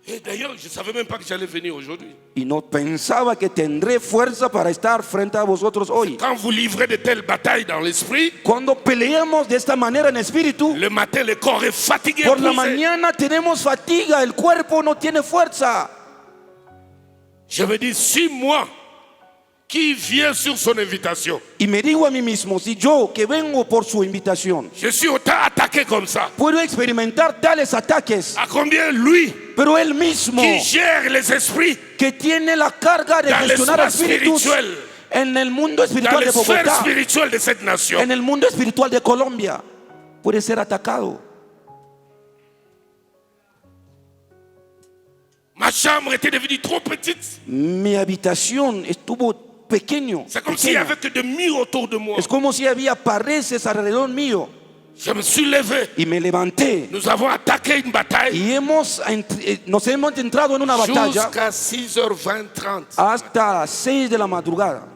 Et d'ailleurs, je ne savais même pas que j'allais venir aujourd'hui. Y no pensaba que tendré fuerza para estar frente a vosotros hoy. Quand vous livrez de telles batailles dans l'esprit, Cuando peleamos de esta manera en espíritu, le matin, le corps est fatigué. por la épuisé. mañana tenemos fatiga, el cuerpo no tiene fuerza. Je me dis, si moi, qui vient sur son invitation, Y me digo a mí mismo, si yo que vengo por su invitación, je suis autant attaqué comme ça. puedo experimentar tales ataques, À combien lui, pero él mismo, qui gère les esprits que tiene la carga de dans gestionar l'espace espíritus spirituel, en el mundo dans espiritual les de sphères Bogotá, spirituelles de cette nation, en el mundo espiritual de Colombia, puede ser atacado. Ma chambre était devenue trop petite. Mi habitación estuvo pequeño. C'est comme s'il n'y pequeña. avait que des murs autour de moi. Es como si había paredes alrededor mío. Je me suis levé. Y me levanté. Nous avons attaqué une bataille Y nos hemos entrado en una batalla jusqu'à 6h20, 30. hasta las 6 de la madrugada.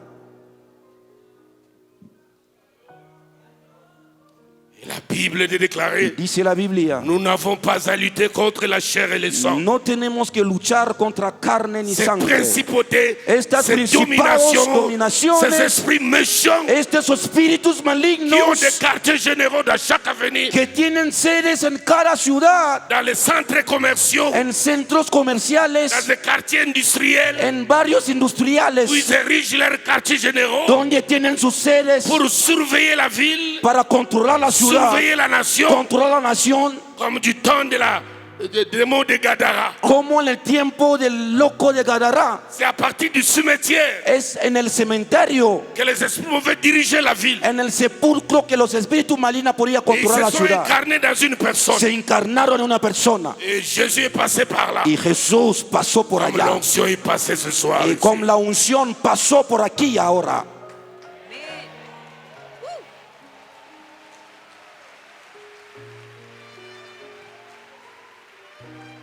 Et la Bible est déclarée, Dice la Biblia, nous n'avons pas à lutter contre la chair et le sang. no tenemos que luchar contra carne ni Ces sangre. principautés, Estas ces principados, dominations, dominaciones, ces esprits méchants Estos espíritus qui ont malignos des quartiers généraux dans chaque avenue, que tienen sedes en cada ciudad, dans les centres commerciaux, en centros comerciales, dans les quartiers industriels, en barrios industriales, où ils érigent leurs quartiers généraux donde tienen sus sedes pour surveiller la ville, para controlar la ciudad, surveiller la nation, controlar la nación, comme du temps des mots de Gadara. como en el tiempo del loco de Gadara. C'est à partir du cimetière Es en el cementerio, que les esprits mauvais dirigeaient la ville. en el sepulcro, que los espíritus malignos podían Et ils controlar la se sont ciudad. incarnés dans une personne. Se encarnaron en una persona. Et Jésus est passé par là. Y Jesús pasó por Comme allá. l'onction est passée ce soir. Y ici. como la unción pasó por aquí y ahora.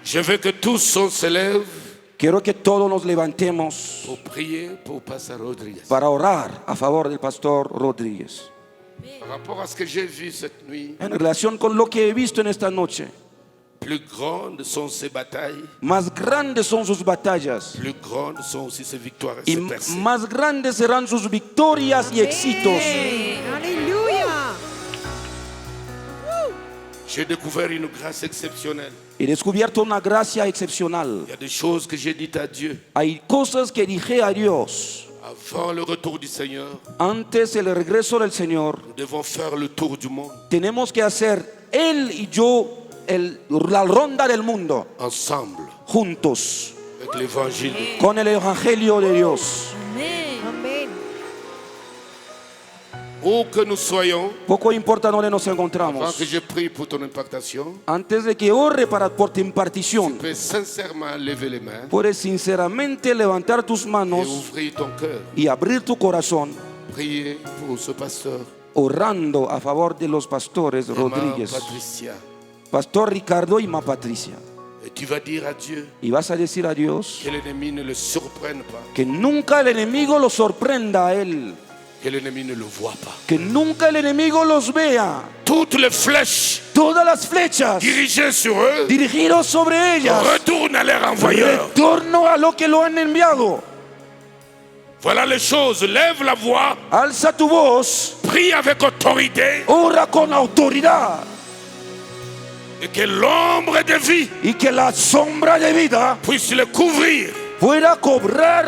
Je veux que tous on se lève Quiero que todos nos levantemos pour prier pour Pasteur Rodriguez. para orar a favor del pastor Rodríguez. Par rapport à ce que j'ai vu cette nuit, En relación con lo que he visto en esta noche, plus grandes sont ses batailles, más grandes son sus batallas plus grandes sont aussi ses victoires et y ses percées. más grandes serán sus victorias y éxitos. Aleluya. J'ai découvert une grâce exceptionnelle. He descubierto una gracia excepcional. Il y a des choses que j'ai dites à Dieu Hay cosas que dije a Dios avant le retour du Seigneur. antes del regreso del Señor. Nous devons faire le tour du monde Tenemos que hacer Él y yo la ronda del mundo ensemble juntos avec l'évangile. con el Evangelio de Dios. Amén. Où que nous soyons, Poco importa dónde nos avant encontramos. que je prie pour ton impactation, Antes de que ore por tu impartición, tu peux sincèrement lever les mains puedes sinceramente levantar tus et manos ouvrir ton cœur. y abrir tu corazón Prier pour ce pasteur, orando a favor de los pastores Emma Rodríguez, Patricia. Pastor Ricardo y Ma Patricia. Et tu vas dire à Dieu Y vas a decir a Dios que l'ennemi ne le surprenne pas, que nunca el enemigo lo sorprenda a él, que l'ennemi ne le voit pas. que nunca el enemigo los vea. Toutes les flèches Todas las flechas dirigées sur eux dirigidos sobre ellas retournent à leur envoyeur. retorno a lo que lo han enviado. Voilà les choses. Lève la voix, Alza tu voz, prie avec autorité ora con autoridad et que l'ombre de vie y que la sombra de vida puisse les couvrir. pueda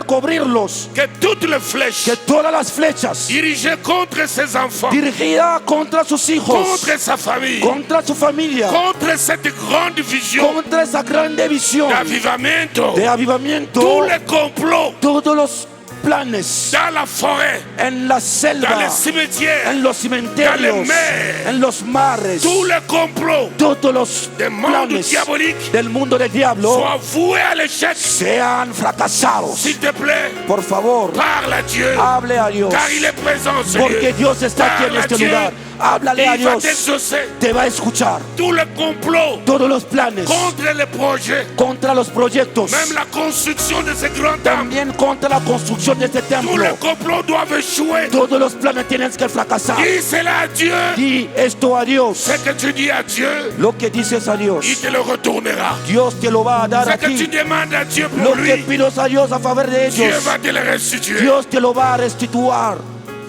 cubrirlos. Que toutes les flèches Que todas las flechas dirigées contre ses enfants, dirigidas contra sus hijos, contre sa famille, contra su familia, contre cette grande vision contra esa grande visión d'avivamiento, de avivamiento, tous les complots todos los planes dans la forêt, en la dans les selva, cimetières, en los cementerios, mers, en los mares, tous les complots todos los des mondes planes diaboliques del mundo del diablo soient voués à l'échec. sean fracasados. S'il te plaît, Por favor, parle à Dieu, hable a Dios, car il est présent en ce porque lieu. Dios está aquí en Parle à este Dieu, lugar. Háblale a il va Dios, t'exaucer. te va a escuchar. Tous les complots Todos los planes contre les projets, contra los proyectos, même la construction de ces grands temples, también contra la construcción de este tous les templo. complots doivent échouer. Todos los planes tienen que fracasar. Dis cela à Dieu. Di esto a Dios. Ce que tu dis à Dieu, Lo que dices a Dios, il te le retournera. Dios te lo va a dar Ce a que tu ti. demandes à Dieu Lo pour que lui, pides a Dios a favor de Dieu ellos, va te le restituer. Dios te lo va a restituir.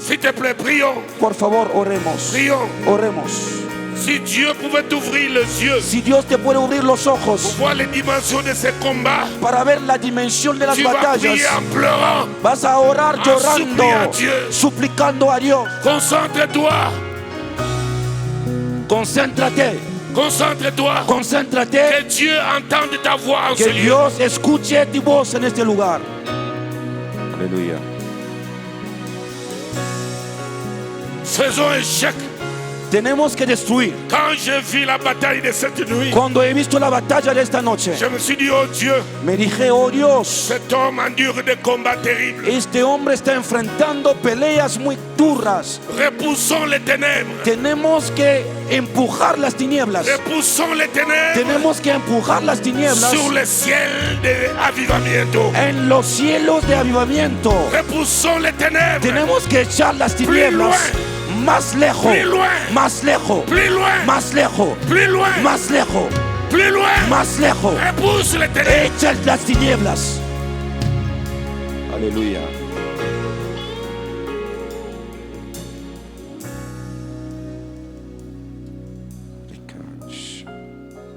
S'il te plaît, prions. Por favor, oremos. Prions. Oremos. Si Dieu pouvait t'ouvrir les yeux Si Dios te puede abrir los pour ojos voir les dimensions de ces combats, para ver la dimensión de las tu vas prier batallas, en pleurant. vas a orar llorando, supplier a Dieu. suplicando a Dios. Concentre-toi. Concéntrate, Concentre-toi. concéntrate. Que Dieu entende ta voix en ce Que lieu. Dios escuche tu voz en este lugar. Aleluya. Faisons échec Tenemos que destruir. Quand j'ai vu la bataille de cette nuit, Cuando he visto la batalla de esta noche, je me suis dit, oh Dieu, me dije, oh Dios, cet homme endure des combats terribles. este hombre está enfrentando peleas muy duras. Repoussons les ténèbres. Tenemos que empujar las tinieblas. Repoussons les ténèbres Tenemos que empujar las tinieblas sur le ciel de avivamiento. en los cielos de avivamiento. Repoussons les ténèbres Tenemos que echar las tinieblas más lejos, Plus loin. más lejos, plus loin, más lejos, plus loin, más lejos, plus loin. más lejos. Repousse les ténèbres. Echa las tinieblas. Aleluya.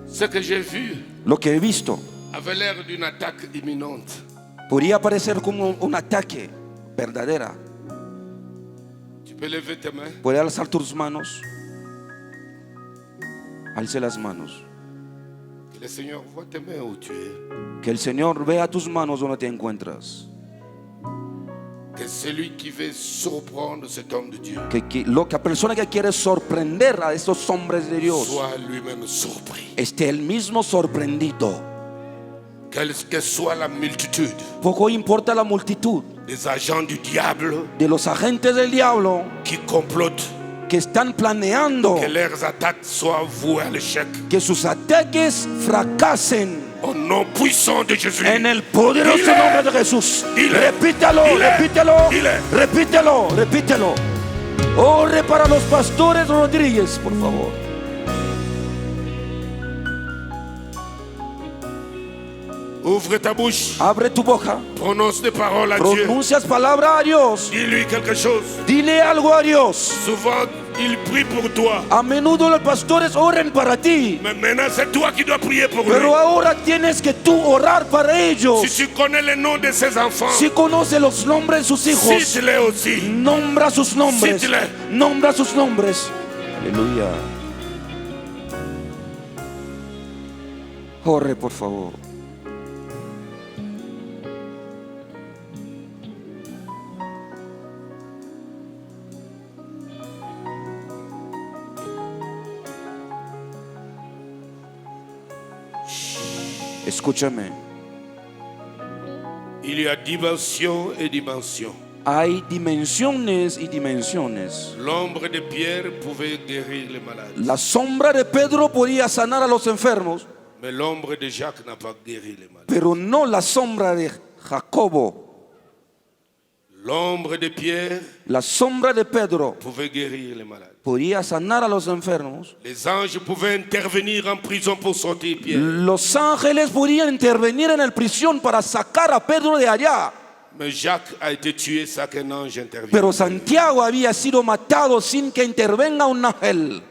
Ce que j'ai vu Lo que he visto avait l'air d'une attaque imminente. podría parecer como un ataque verdadera. Tu peux lever tes mains. Puedes alzar tus manos. Alce las manos. Que le Seigneur voit tes mains où tu es. Que el Señor vea tus manos donde te encuentras. Que celui qui veut surprendre cet homme de Dieu Que la persona que quiere sorprender a estos hombres de Dios soit lui-même surpris. esté él mismo sorprendido. Quelle que soit la multitude Poco importa la multitud des agents du diable de los agentes del diablo qui complotent, que están planeando que leurs attaques soient vouées à l'échec. que sus ataques fracasen. Au nom puissant de Jésus. En el poderoso Dile. nombre de Jesús. Dile. Repítelo, Dile. repítelo, Dile. repítelo, repítelo. Ore para los pastores Rodríguez, por favor. Ouvre ta bouche, Abre tu boca, prononce des paroles à Dieu. pronuncias palabra a Dios, Dis-lui quelque chose. dile algo a Dios. Souvent, il prie pour toi. A menudo los pastores oren para ti, Mais maintenant, c'est toi qui dois prier pour lui. pero ahora tienes que tú orar para ellos. Si tu connais le nom de ses enfants, Si conoce los nombres de sus hijos, cite-les aussi. nombra sus nombres, Cítele. nombra sus nombres. Aleluya. Ore, por favor. Escúchame. Il y a dimension et dimension. Hay dimensiones y dimensiones. L'ombre de Pierre pouvait guérir les malades, La sombra de Pedro podía sanar a los enfermos, mais l'ombre de Jacques n'a pas guéri les malades. pero no la sombra de Jacobo. L'ombre de Pierre La sombra de Pedro pouvait guérir les malades. podía sanar a los enfermos. Les anges pouvaient intervenir en prison pour sortir Pierre. Los ángeles podían intervenir en la prisión para sacar a Pedro de allá. Mais Jacques a été tué sans qu'un ange intervienne. Pero Santiago había sido matado sin que intervenga un ángel.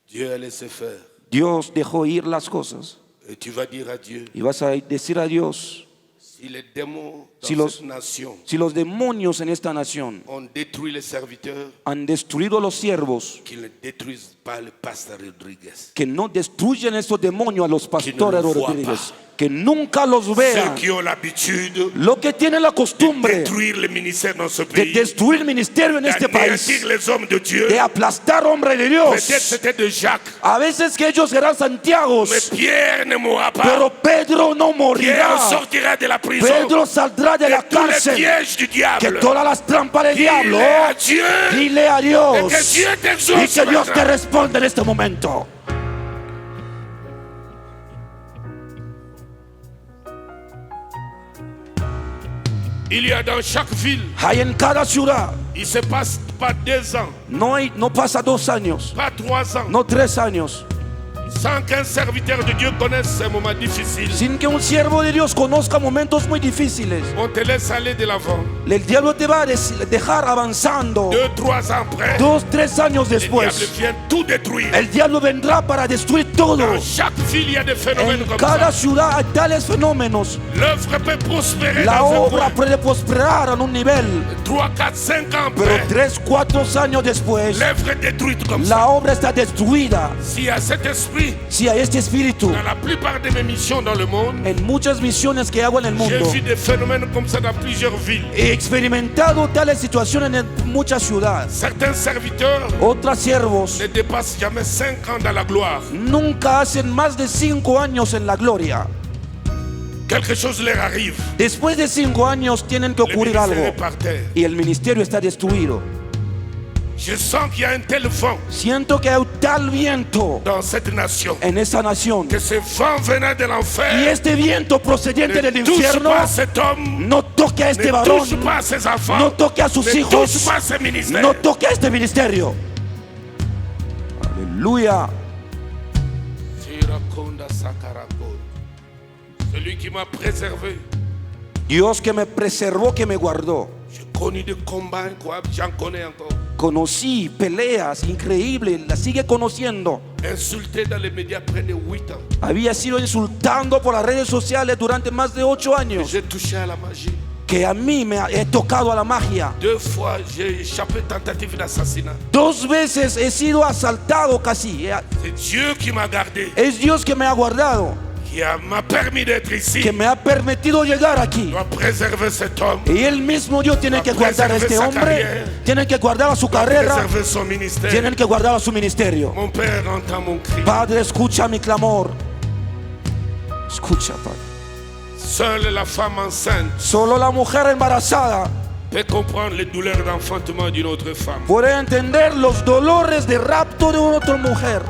Dieu a laissé faire. Dios dejó ir las cosas. Et tu vas dire à Dieu, Y vas a decir a Dios, si les démons dans Si los- cette nation si los demonios en esta nación ont détruit les serviteurs, han destruido a los siervos, qu'ils ne détruisent pas le pasteur Rodriguez. que no destruyen estos demonios a los pastores Que no los voient Rodríguez, pas. que nunca los Ceux vean. qui ont l'habitude Lo que tienen la de costumbre détruire le ministère dans ce de pays, destruir el ministerio en este país, d'anéantir les hommes de Dieu, de aplastar hombres de peut-être Dios. c'était de Jacques, A veces que ellos serán Santiagos, mais Pierre ne mourra pas. pero Pedro no Pierre morirá. sortira de la prison. Pedro saldrá de De la tous les cárcel. pièges du Que diable. todas las trampas del diablo, Dile a Dieu dile a Dios et que Dieu y t'exauce que Dios te maintenant. responda en este momento. Il y a dans chaque ville, Hay en cada ciudad, il se passe pas 2 ans, no pasa 2 años, pas 3 ans, no 3 años, sans qu'un serviteur de Dieu connaisse ces moments difficiles. sin que un siervo de Dios conozca momentos muy difíciles. On te laisse aller de l'avant. El diablo te va a dejar avanzando. 2-3 ans après, 2-3 años le diable después, vient tout détruire. el diablo vendrá para destruir todo. Dans chaque ville, il y a des phénomènes En comme cada ça. ciudad hay tales fenómenos. L'œuvre peut prospérer La dans un obra point. puede prosperar en un nivel, 3, 4, 5 ans pero après, 3-4 años después, l'œuvre est détruite comme ça. la obra está destruida. S'il y a cet esprit esprit, si a este espíritu, dans la plupart de mes missions dans le monde, en muchas misiones que hago en el j'ai mundo, vu des phénomènes comme ça dans plusieurs villes. he experimentado tales situaciones en muchas ciudades. Certains serviteurs Otros siervos ne dépassent jamais 5 ans dans la gloire. nunca hacen más de 5 años en la gloria. Quelque chose leur arrive. Después de 5 años tienen que Le ocurrir ministère algo est par terre. y el ministerio está destruido. Je sens qu'il y a un tel vent Siento que hay tal viento dans cette nation en esa nación, que ce vent venant de y l'enfer este viento procedente del ne touche infierno pas cet homme, no toque a este ne varón, touche pas ses enfants, no toque a sus ne hijos, touche pas ses ministères. no toque a este ministerio. Aleluya. Sirakonda Sakarako. Celui qui m'a préservé. Dios que me preservó, que me guardó. J'ai connu des combats incroyables, j'en connais encore. Conocí peleas increíbles, las sigue conociendo. Insulté dans les médias près de 8 ans. Había sido insultando por las redes sociales durante más de 8 años. J'ai touché à la magie. Que a mí me he tocado a la magia. 2 fois, j'ai échappé tentative d'assassinat. 2 veces he sido asaltado casi. C'est Dieu qui m'a gardé, Es Dios que me ha guardado, qui m'a permis d'être ici. que me ha permitido llegar aquí. Doit préserver cet homme, Y él mismo Dios tiene que guardar a este hombre, tiene que guardar a su carrera, préserver son ministère. tienen que guardar a su ministerio. Mon Père entend mon cri. Padre, escucha mi clamor. Escucha, Padre. Seule la femme enceinte Solo la mujer embarazada peut comprendre les douleurs d'enfantement d'une autre femme. puede entender los dolores de rapto de otra mujer.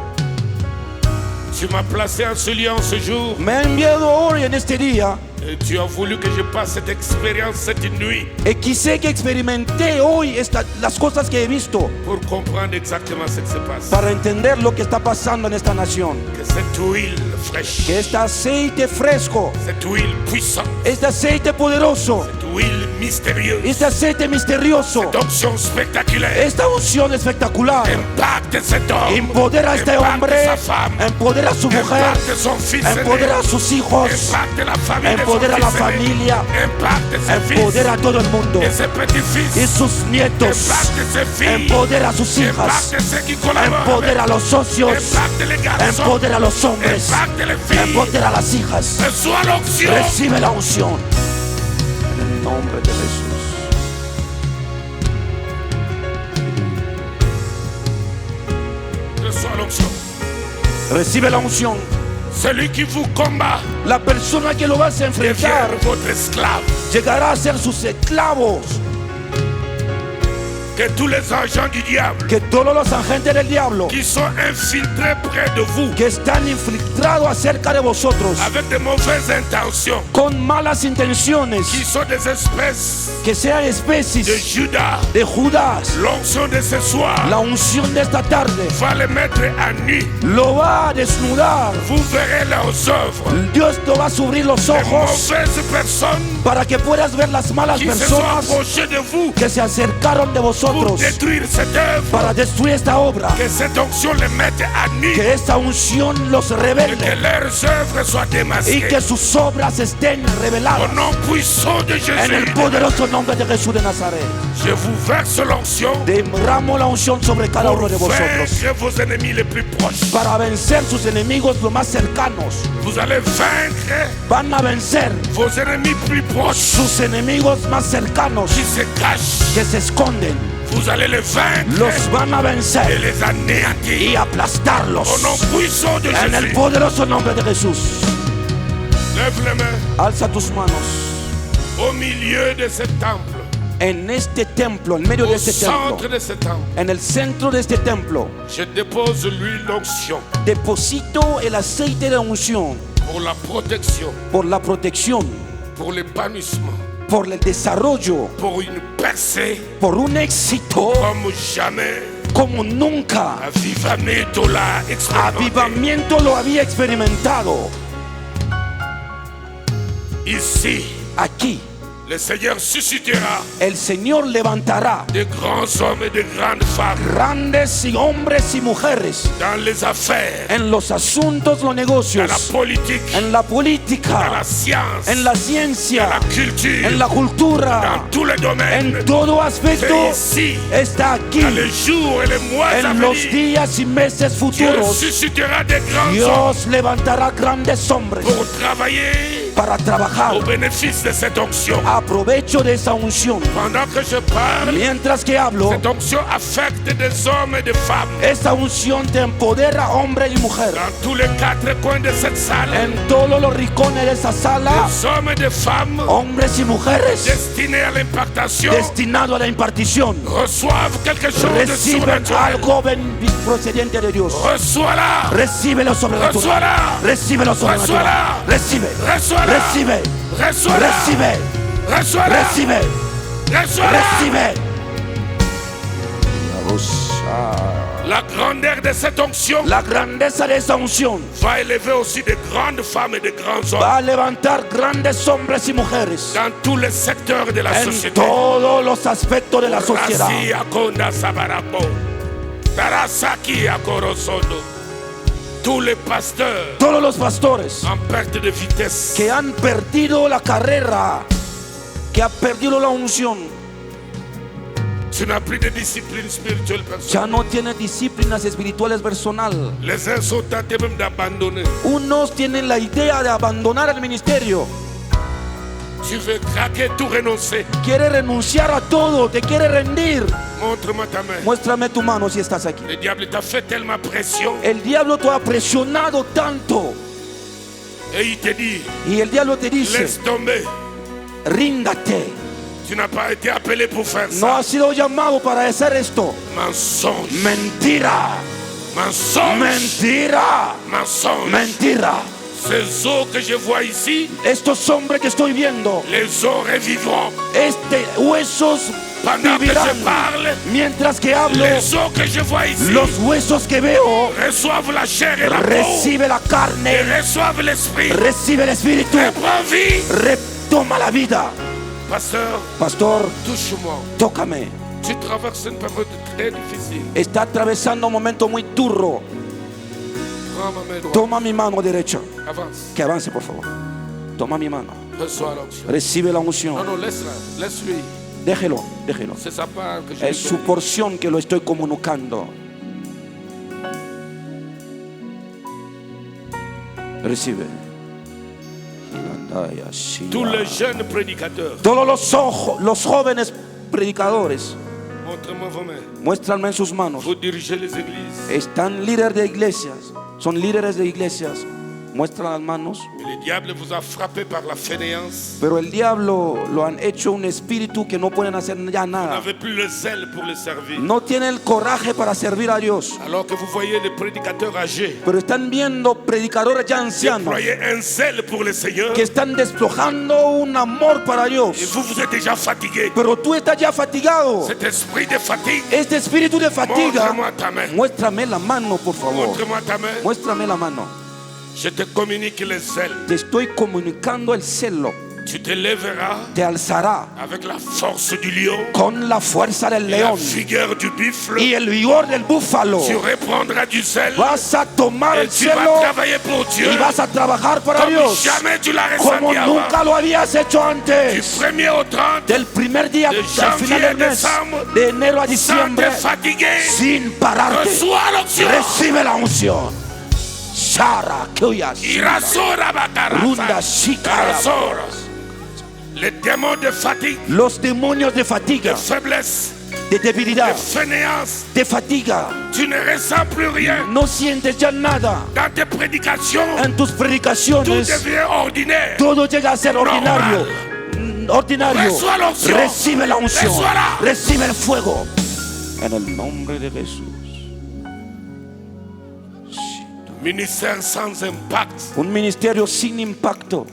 Tu m'as placé en ce lieu en ce jour Me ha enviado hoy en este día et tu as voulu que je passe cette expérience cette nuit y quise que experimenté hoy las cosas que he visto pour comprendre exactement ce qui se passe. para entender lo que está pasando en esta nación. Que cette huile fraîche, Que este aceite fresco, cette huile puissante, este aceite poderoso, cette huile mystérieuse, este aceite misterioso, cette onction spectaculaire esta unción espectacular impacte cet homme, empodera a este impacte hombre, sa femme, empodera a su mujer, impacte son fils aîné, empodera a sus hijos, impacte la famille de son empodera a la fils aîné, familia, impacte ses fils empodera a todo el mundo et ses petits-fils, y sus nietos, impacte ses filles, empodera a sus hijas, impacte ceux qui collaborent, empodera a los socios, impacte les garçons, empodera a los hombres, impacte les filles, empodera a las hijas. reçois l'onction. Recibe la unción en el nombre de Jesús. Reçois l'onction. Recibe la unción. Celui qui vous combat La persona que lo vas a enfrentar devient votre esclave. llegará a ser sus esclavos. Que tous les agents du diable Que todos los agentes del diablo qui sont infiltrés près de vous que están infiltrados acerca de vosotros avec de mauvaises intentions, con malas intenciones, qui sont des espèces que sean de especies Judas, de Judas, l'onction de ce soir la unción de esta tarde va les mettre à nu. lo va a desnudar. Vous verrez leurs œuvres. Dios te va a subir los Les ojos mauvaises personnes para que puedas ver las malas qui se sont personas approchées de vous que se acercaron de pour vosotros détruire cette œuvre. para destruir esta obra. Que cette onction les mette à nu. Que esta unción los Et revele que leurs œuvres soient y démasquées. que sus obras estén Au reveladas nom puissant de en el Jésus, poderoso nombre de Jesús de Nazaret. je vous verse l'onction Derramo la unción sobre cada pour uno de vosotros vaincre vos ennemis les plus proches. para vencer sus enemigos los más cercanos. Vous allez vaincre Van a vencer vos ennemis plus proches sus enemigos más cercanos qui se cachent. que se esconden. Vous allez les vaincre Los van a et vencer les anéantir. y aplastarlos Au nom puissant de en el Jésus, poderoso nombre de Jesús. lève les mains Alza tus manos au milieu de ce temple, en este templo, en medio de au este centre templo, de ce temple. en el centro de este templo. Je dépose l'huile d'onction Deposito el aceite de unción pour la protection, por la protección, pour l'épanouissement, por el desarrollo, pour une percée por un éxito comme jamais como nunca Avivamiento l'a expérimenté. avivamiento lo había experimentado. Ici, Aquí, Le Seigneur suscitera el Señor levantará de grands hommes et de grandes femmes grandes y hombres y mujeres dans les affaires, en los asuntos, los dans la negocios, politique, en la dans política, la science, en la dans ciencia, la culture, en la cultura, dans tous les domaines. en todo aspecto. Et ici, Está aquí dans les jours et les mois à en los venir, días y meses Dieu futuros. suscitera des grands hommes Dios levantará grandes hombres pour travailler para trabajar au bénéfice de cette onction. aprovecho de esa unción. Pendant que je parle, Mientras que hablo, cette onction affecte des hommes et des femmes esa unción te empodera, hombre y mujer. dans tous les quatre coins de cette salle. En todos los rincones de esa sala, Des hommes et des femmes hombres y mujeres destinés à l'impactation destinados a la impartición reçoivent quelque chose de reciben surnaturel. algo procedente de Dios. Reçois-la, Recibe lo sobrenatural. reçois-la, Recibe lo sobrenatural. Recibe. reçois-la, Recibe. reçois-la, Recibe. reçois-la, Recibe. reçois-la. Recibe. La grandeur de cette onction La grandeza de esa unción va élever aussi de grandes femmes et de grands hommes va a levantar grandes hombres y mujeres dans tous les secteurs de la en société. todos los aspectos de la sociedad. Rasi akonda sabarapo, Tarasaki akorosondo. Tous les pasteurs Todos los pastores en perte de vitesse, que han perdido la carrera, que han perdido la unción, tu n'as plus de discipline spirituelle personnelle. ya no tienen disciplinas espirituales personal. Les uns sont tentés même d'abandonner. Unos tienen la idea de abandonar el ministerio. Tu veux craquer, tout renoncer. Quiere renunciar a todo, te quiere rendir. Montre-moi ta main. Muéstrame tu mano si estás aquí. Le diable t'a fait tellement pression El diablo te ha presionado tanto et il te dit, y el diablo te dice, laisse tomber. ríndate. Tu n'as pas été appelé pour faire No ça. has sido llamado para hacer esto. Mensonge, Mentira. mensonge, Mentira. mensonge. Mentira. Ces eaux que je vois ici, Estos hombres que estoy viendo, les eaux revivront. huesos Pendant que vivirán. je parle, Mientras que hablo, les eaux que je vois ici los huesos que veo reçoivent la chair et la peau recibe la et carne, reçoivent l'esprit. recibe el espíritu, Reprends vie. retoma la vida. Pasteur, Pastor, touche-moi. tócame. Tu traverses une période très difficile. Está atravesando un momento muy duro. Prends ma main droite. Toma mi mano derecha. Avance. Que avance, por favor. Toma mi mano. Reçois l'onction. Recibe la Non, unción. non, laisse-la. Laisse-lui. Déjelo, déjelo. C'est sa part que je Es lui su donne. porción que lo estoy comunicando. Recibe. Tous les jeunes prédicateurs, Todos los jóvenes predicadores, montrez-moi vos mains. muéstranme en sus manos. Vous dirigez les églises. Están líderes de iglesias, son líderes de iglesias. Muestran las manos. Mais le diable vous a frappé par la fainéance. Pero el diablo lo han hecho un espíritu que no pueden hacer ya Vous nada. n'avez plus le zèle pour le servir. No tienen el coraje para servir a Dios. Alors que vous voyez les prédicateurs âgés Pero están viendo predicadores ya ancianos déployer un zèle pour le Seigneur. que están despojando un amor para Et Dios. vous êtes déjà fatigué. Pero tú estás ya fatigado. Cet esprit de fatigue, Este espíritu de fatiga, montre-moi ta main. muéstrame la mano, por favor. Montre-moi ta main. Muéstrame la mano. Je te communique le zèle. Te estoy comunicando el celo. Tu te lèveras Te alzará avec la force du lion, con la fuerza del la león vigueur du buffle. y el vigor del búfalo. Tu reprendras du zèle Vas a tomar et el tu vas celo travailler pour Dieu y vas a trabajar para comme Dios jamais tu l'as como ressenti avant. nunca lo habías hecho Du antes. 1er au 30, Del primer día de al final janvier del a mes, décembre, de enero a sans diciembre, te fatiguer, sin pararte. reçois l'onction. Recibe la unción. Shara, Kuyas, Irasora bakarasa. Runda, Shikara. Irasoras. Les démons de fatigue, Los demonios de de fatiga, faiblesse, de de debilidad, fainéance, de fatiga. tu ne ressens plus rien. No sientes ya nada. Dans tes prédications, En tus tout predicaciones, devient ordinaire. todo llega a ser ordinario. Ordinario. Reçois l'onction. Recibe la unción. Reçois-la. Recibe el fuego. En el nombre de Jesús. Ministère sans impact, Un ministerio sin impacto.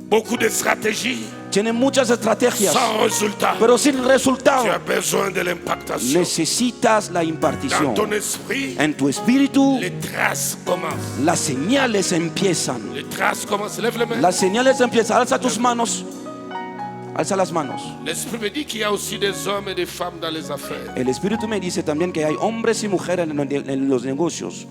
beaucoup de stratégies Tiene muchas estrategias, sans résultat. pero sin Tu resultado. as besoin de l'impactation. Necesitas la Dans impartición. ton esprit, En tu espíritu, les traces commencent. las señales empiezan. Les traces commencent. Lève les mains. Las señales empiezan. Alza tus manos. Alza las manos. L'Esprit me dit qu'il y a aussi des hommes et des femmes dans les affaires El Espíritu me dice también que hay hombres y mujeres en los negocios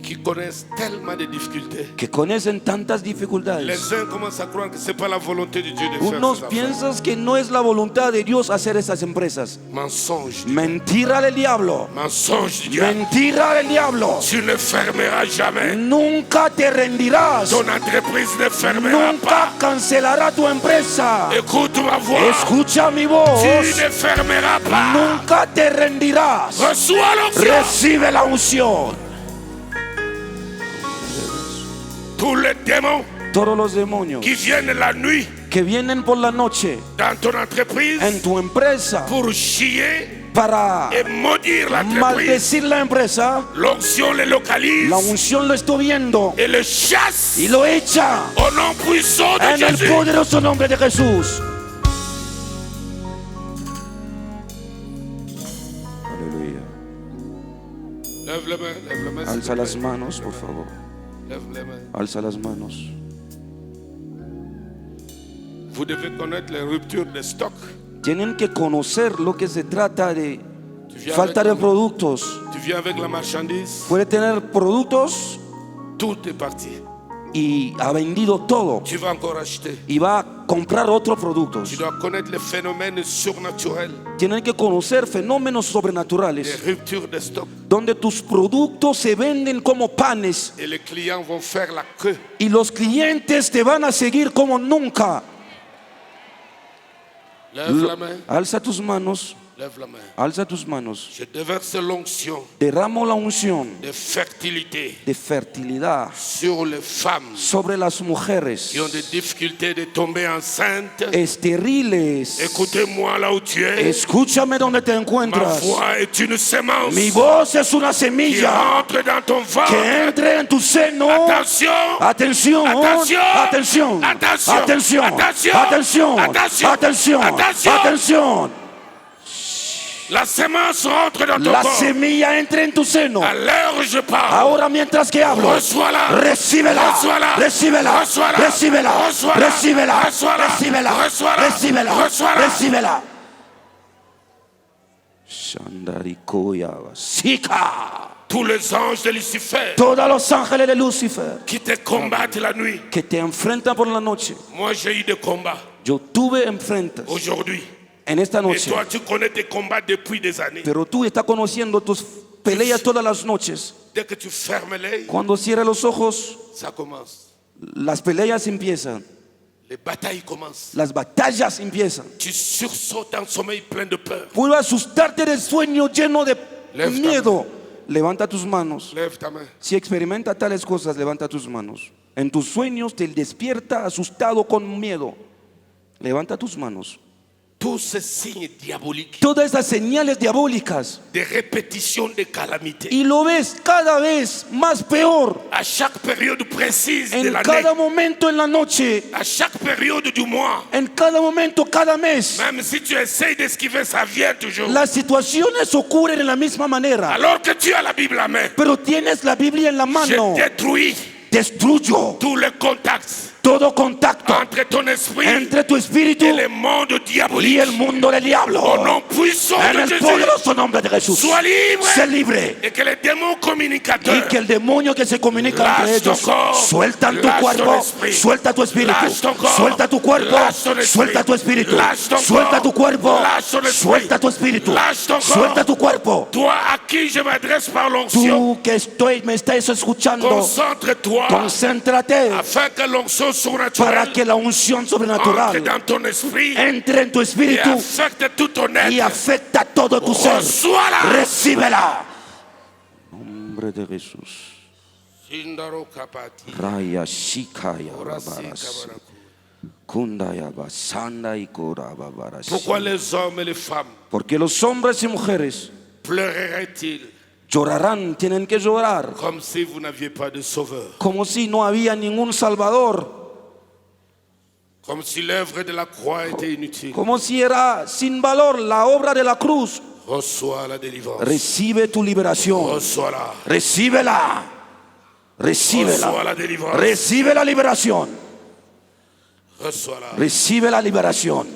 qui connaissent tellement de difficultés. que conocen tantas dificultades. Les uns commencent à croire que ce n'est pas la volonté de Dieu de faire Unos ces affaires. piensan que no es la voluntad de Dios hacer esas empresas. Mensonge. Mentira del diablo. Mensonge du diable. Mentira del diablo. Tu ne fermeras jamais. Nunca te rendirás. Ton entreprise ne fermera Nunca pas. cancelará tu empresa. Écoute ma voix. Escucha mi voz. Tu ne fermeras pas. Nunca te rendirás. Reçois l'onction. Recibe la unción. Tous les démons Todos los demonios qui viennent la nuit que vienen por la noche dans ton entreprise en tu empresa pour chier para et maudire l'entreprise. maldecir la empresa, L'onction les localise la unción lo estoy viendo et le chasse y lo echa au nom puissant de en el Jésus. poderoso nombre de Jesús. Aleluya. Lève les mains, lève les mains. s'il Alza te las plaît. manos, por favor. Lève les mains. Alza las manos. Vous devez connaître les ruptures de stock. Tienen que conocer lo que se trata de Tu viens, falta de avec, productos. tu viens avec la marchandise, Puede tener productos tout est parti. y ha vendido todo Tu vas encore acheter. y va a comprar otros Tu productos. dois connaître les phénomènes surnaturels, Tienen que conocer fenómenos les sobrenaturales ruptures de stock. donde tus productos se venden como panes Et les clients vont faire la queue. y los clientes te van a seguir como nunca. Lève la main, Alza tus manos, lève la main. alza tus manos. Je déverse l'onction Derramo la unción de fertilité de fertilidad sur les femmes sobre las mujeres qui ont des difficultés de tomber enceintes. esteriles. Écoutez-moi là où tu es. Escúchame donde te Ma encuentras. voix est une sémence Mi voz es una qui semilla entre dans ton que ventre. entre en tu seno. Attention, Atención, Atención. atención, Atención. atención, Atención. atención, Atención. atención, Atención. atención. la sémence rentre dans ton La corps. semilla entra en tu seno. À l'heure où je parle, Ahora mientras que hablo, reçois-la. recíbela, Reçois-la. recíbela, Reçois-la. recíbela, Reçois-la. recíbela, Reçois-la. recíbela, Reçois-la. recíbela, Reçois-la. recíbela. Shandarikoya Sika. Tous les anges de Lucifer Todos los ángeles de Lucifer qui te combattent la nuit. que te enfrentan por la noche. Moi, j'ai eu des combats Yo tuve enfrentas aujourd'hui. en esta Et noche. toi, tu connais tes combats depuis des années. Pero tú estás conociendo tus peleas todas las noches. Dès que tu fermes l'œil, Cuando cierras los ojos, ça commence. las peleas empiezan. Les batailles commencent. Las batallas empiezan. Tu sursautes en sommeil plein de peur. Puedo asustarte del sueño lleno de Levanta miedo. Levanta tus manos. Lève ta main. Si experimenta tales cosas, levanta tus manos. En tus sueños te despierta asustado con miedo. Levanta tus manos. Tous ces signes diaboliques Todas esas señales diabólicas. de répétition de calamités. Y lo ves cada vez más peor. À chaque période précise de En l'année, cada momento en la noche. à chaque période du mois, En cada momento, cada mes. même si tu essayes d'esquiver, ça vient toujours. Las situaciones ocurren en la misma manera. Alors que tu as la Bible à main, Pero tienes la Biblia en la mano. je détruis Destruyo tous les contacts todo contacto entre ton esprit entre tu espíritu et le monde y diabolique. el mundo del diablo. Au nom puissant En de el Jésus, poderoso nombre de Jesús. sois libre. Sé libre. Et que les démons communicateurs Y que el demonio que se comunica entre Lâche ton ellos, corps. sueltan tu Lâche cuerpo, ton esprit. suelta tu espíritu, Lâche ton corps. suelta tu cuerpo, Lâche ton esprit. suelta tu espíritu, Lâche ton suelta corps. tu cuerpo, Lâche ton esprit. suelta tu espíritu, Lâche ton corps. suelta tu cuerpo. toi à qui je m'adresse par l'onction, Tú que me estás escuchando, concentre-toi concéntrate afin que l'onction para surnaturelle que la unción entre sobrenatural dans ton esprit entre en tu et espíritu affecte tout ton y être. afecta todo tu ser. Reçois-la. Recíbela. Nombre de Jesús. Shindaro kapati, Raya Shikaya orasi Babaras. kabaraku. Kundaya Basanda y Koraba Baras. Pourquoi les hommes et les femmes Porque los hombres y mujeres pleureraient-ils llorarán, tienen que llorar, comme si vous n'aviez pas de sauveur, como si no había ningún salvador, comme si l'œuvre de la croix était inutile. como si era sin valor la obra de la cruz. Reçois la délivrance. Recibe tu liberación. Reçois-la. Recíbela. Reçois Recíbela. la délivrance. Recibe la liberación. Reçois-la. Recibe la liberación.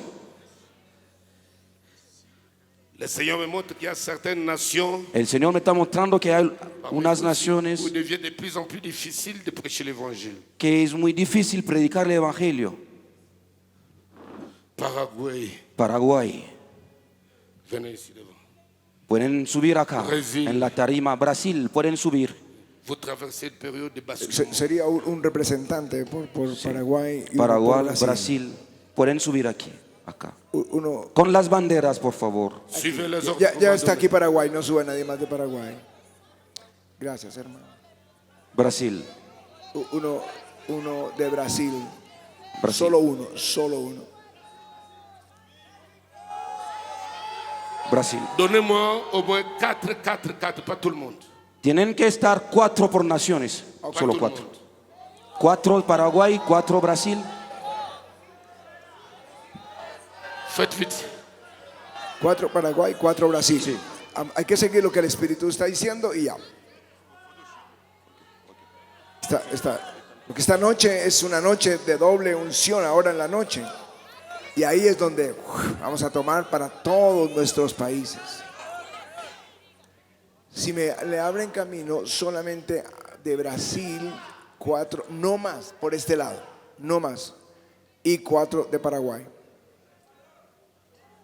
Le Seigneur me montre qu'il y a certaines nations El Señor me está mostrando que hay unas où naciones il devient de plus en plus difficile de prêcher l'évangile. que es muy difícil predicar el Evangelio. Paraguay, Paraguay. venez ici devant. Pueden subir acá, Brasil. en la tarima. Brasil, pueden subir. Vous traversez une période de basculement. Sería un representante por Paraguay y uno por Paraguay, Brasil. Brasil, pueden subir aquí, acá. Uno, Con las banderas, por favor. Suivez les ordres. ya está aquí Paraguay, no sube nadie más de Paraguay. Gracias, hermano. Brasil, Uno de Brasil. Brasil. Solo uno. Brasil. Donnez-moi au moins 4, pas tout le monde. Tienen que estar 4 por naciones, Pas solo tout le 4. monde. 4 Paraguay, 4 Brasil. Faites vite. 4 Paraguay, 4 Brasil. Hay que seguir lo que el Espíritu está diciendo y ya. Porque esta noche es una noche de doble unción ahora en la noche. Y ahí es donde vamos a tomar para todos nuestros países. Si le abren camino solamente de Brasil, 4, no más por este lado, no más. Y 4 de Paraguay.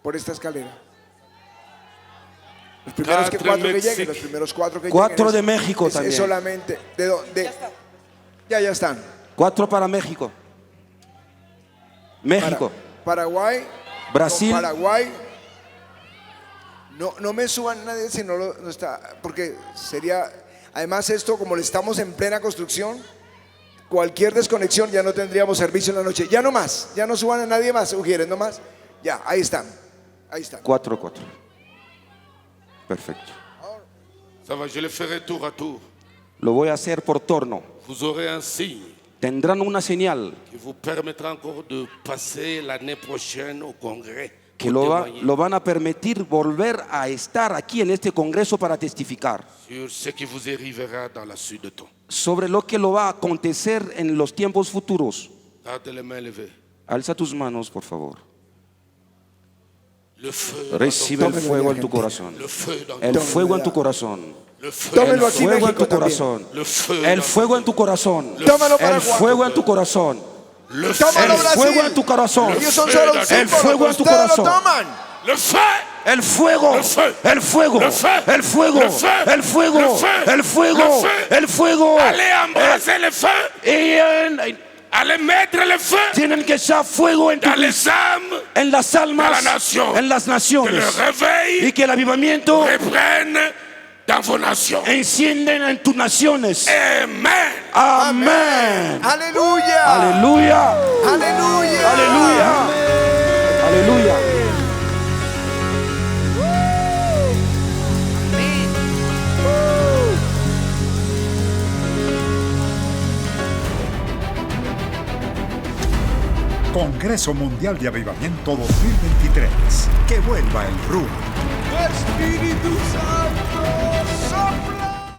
Por esta escalera. Los primeros 4 que lleguen, los primeros 4 que 4 lleguen. de México es también. solamente ya están. 4 para México. México. Paraguay, Brasil. con Paraguay. No me suban nadie si no está, porque sería, además esto como le estamos en plena construcción, cualquier desconexión ya no tendríamos servicio en la noche. Ya no más, ya no suban a nadie más, Ujieres, no más. Ya, ahí están. 4. Perfecto. Ça va, je le ferai tour à tour. Lo voy a hacer por torno. Vous aurez un signe Tendrán una señal qui vous permettra encore de passer l'année prochaine au congrès. que pour lo témoigner van a permitir volver a estar aquí en este congreso para testificar sur ce qui vous arrivera dans la suite de temps. sobre lo que lo va a acontecer en los tiempos futuros. Gardez les mains levées. Alza tus manos, por favor. Le feu. Recibe el Tómelo fuego ya, en tu gente. corazón. Le feu dans El fuego en tu corazón. le feu. Tómelo El aquí, fuego en México tu también. corazón. Le feu. El dans- fuego en tu corazón. Tómalo, El Paraguay. fuego en tu corazón. Le feu. Tómalo, El Brasil. fuego en tu corazón. Ellos son solo un El símbolo, fuego en tu ustedes corazón. lo toman. Le feu. El fuego, Le feu. el fuego, Le feu. el fuego, Le feu. el fuego, Le feu. el fuego, Le feu. el fuego. Allez embrasser le feu. Allez mettre le feu Tienen que echar fuego en, dans les âmes. en las almas, de la nación. en las Que le naciones, réveil y que el avivamiento reprenne dans vos nations. encienden en tus naciones. Amen. Amén. Aleluya. Aleluya. Aleluya. Aleluya. Aleluya. Congreso Mundial de Avivamiento 2023. Que vuelva el RUA. Espíritu Santo.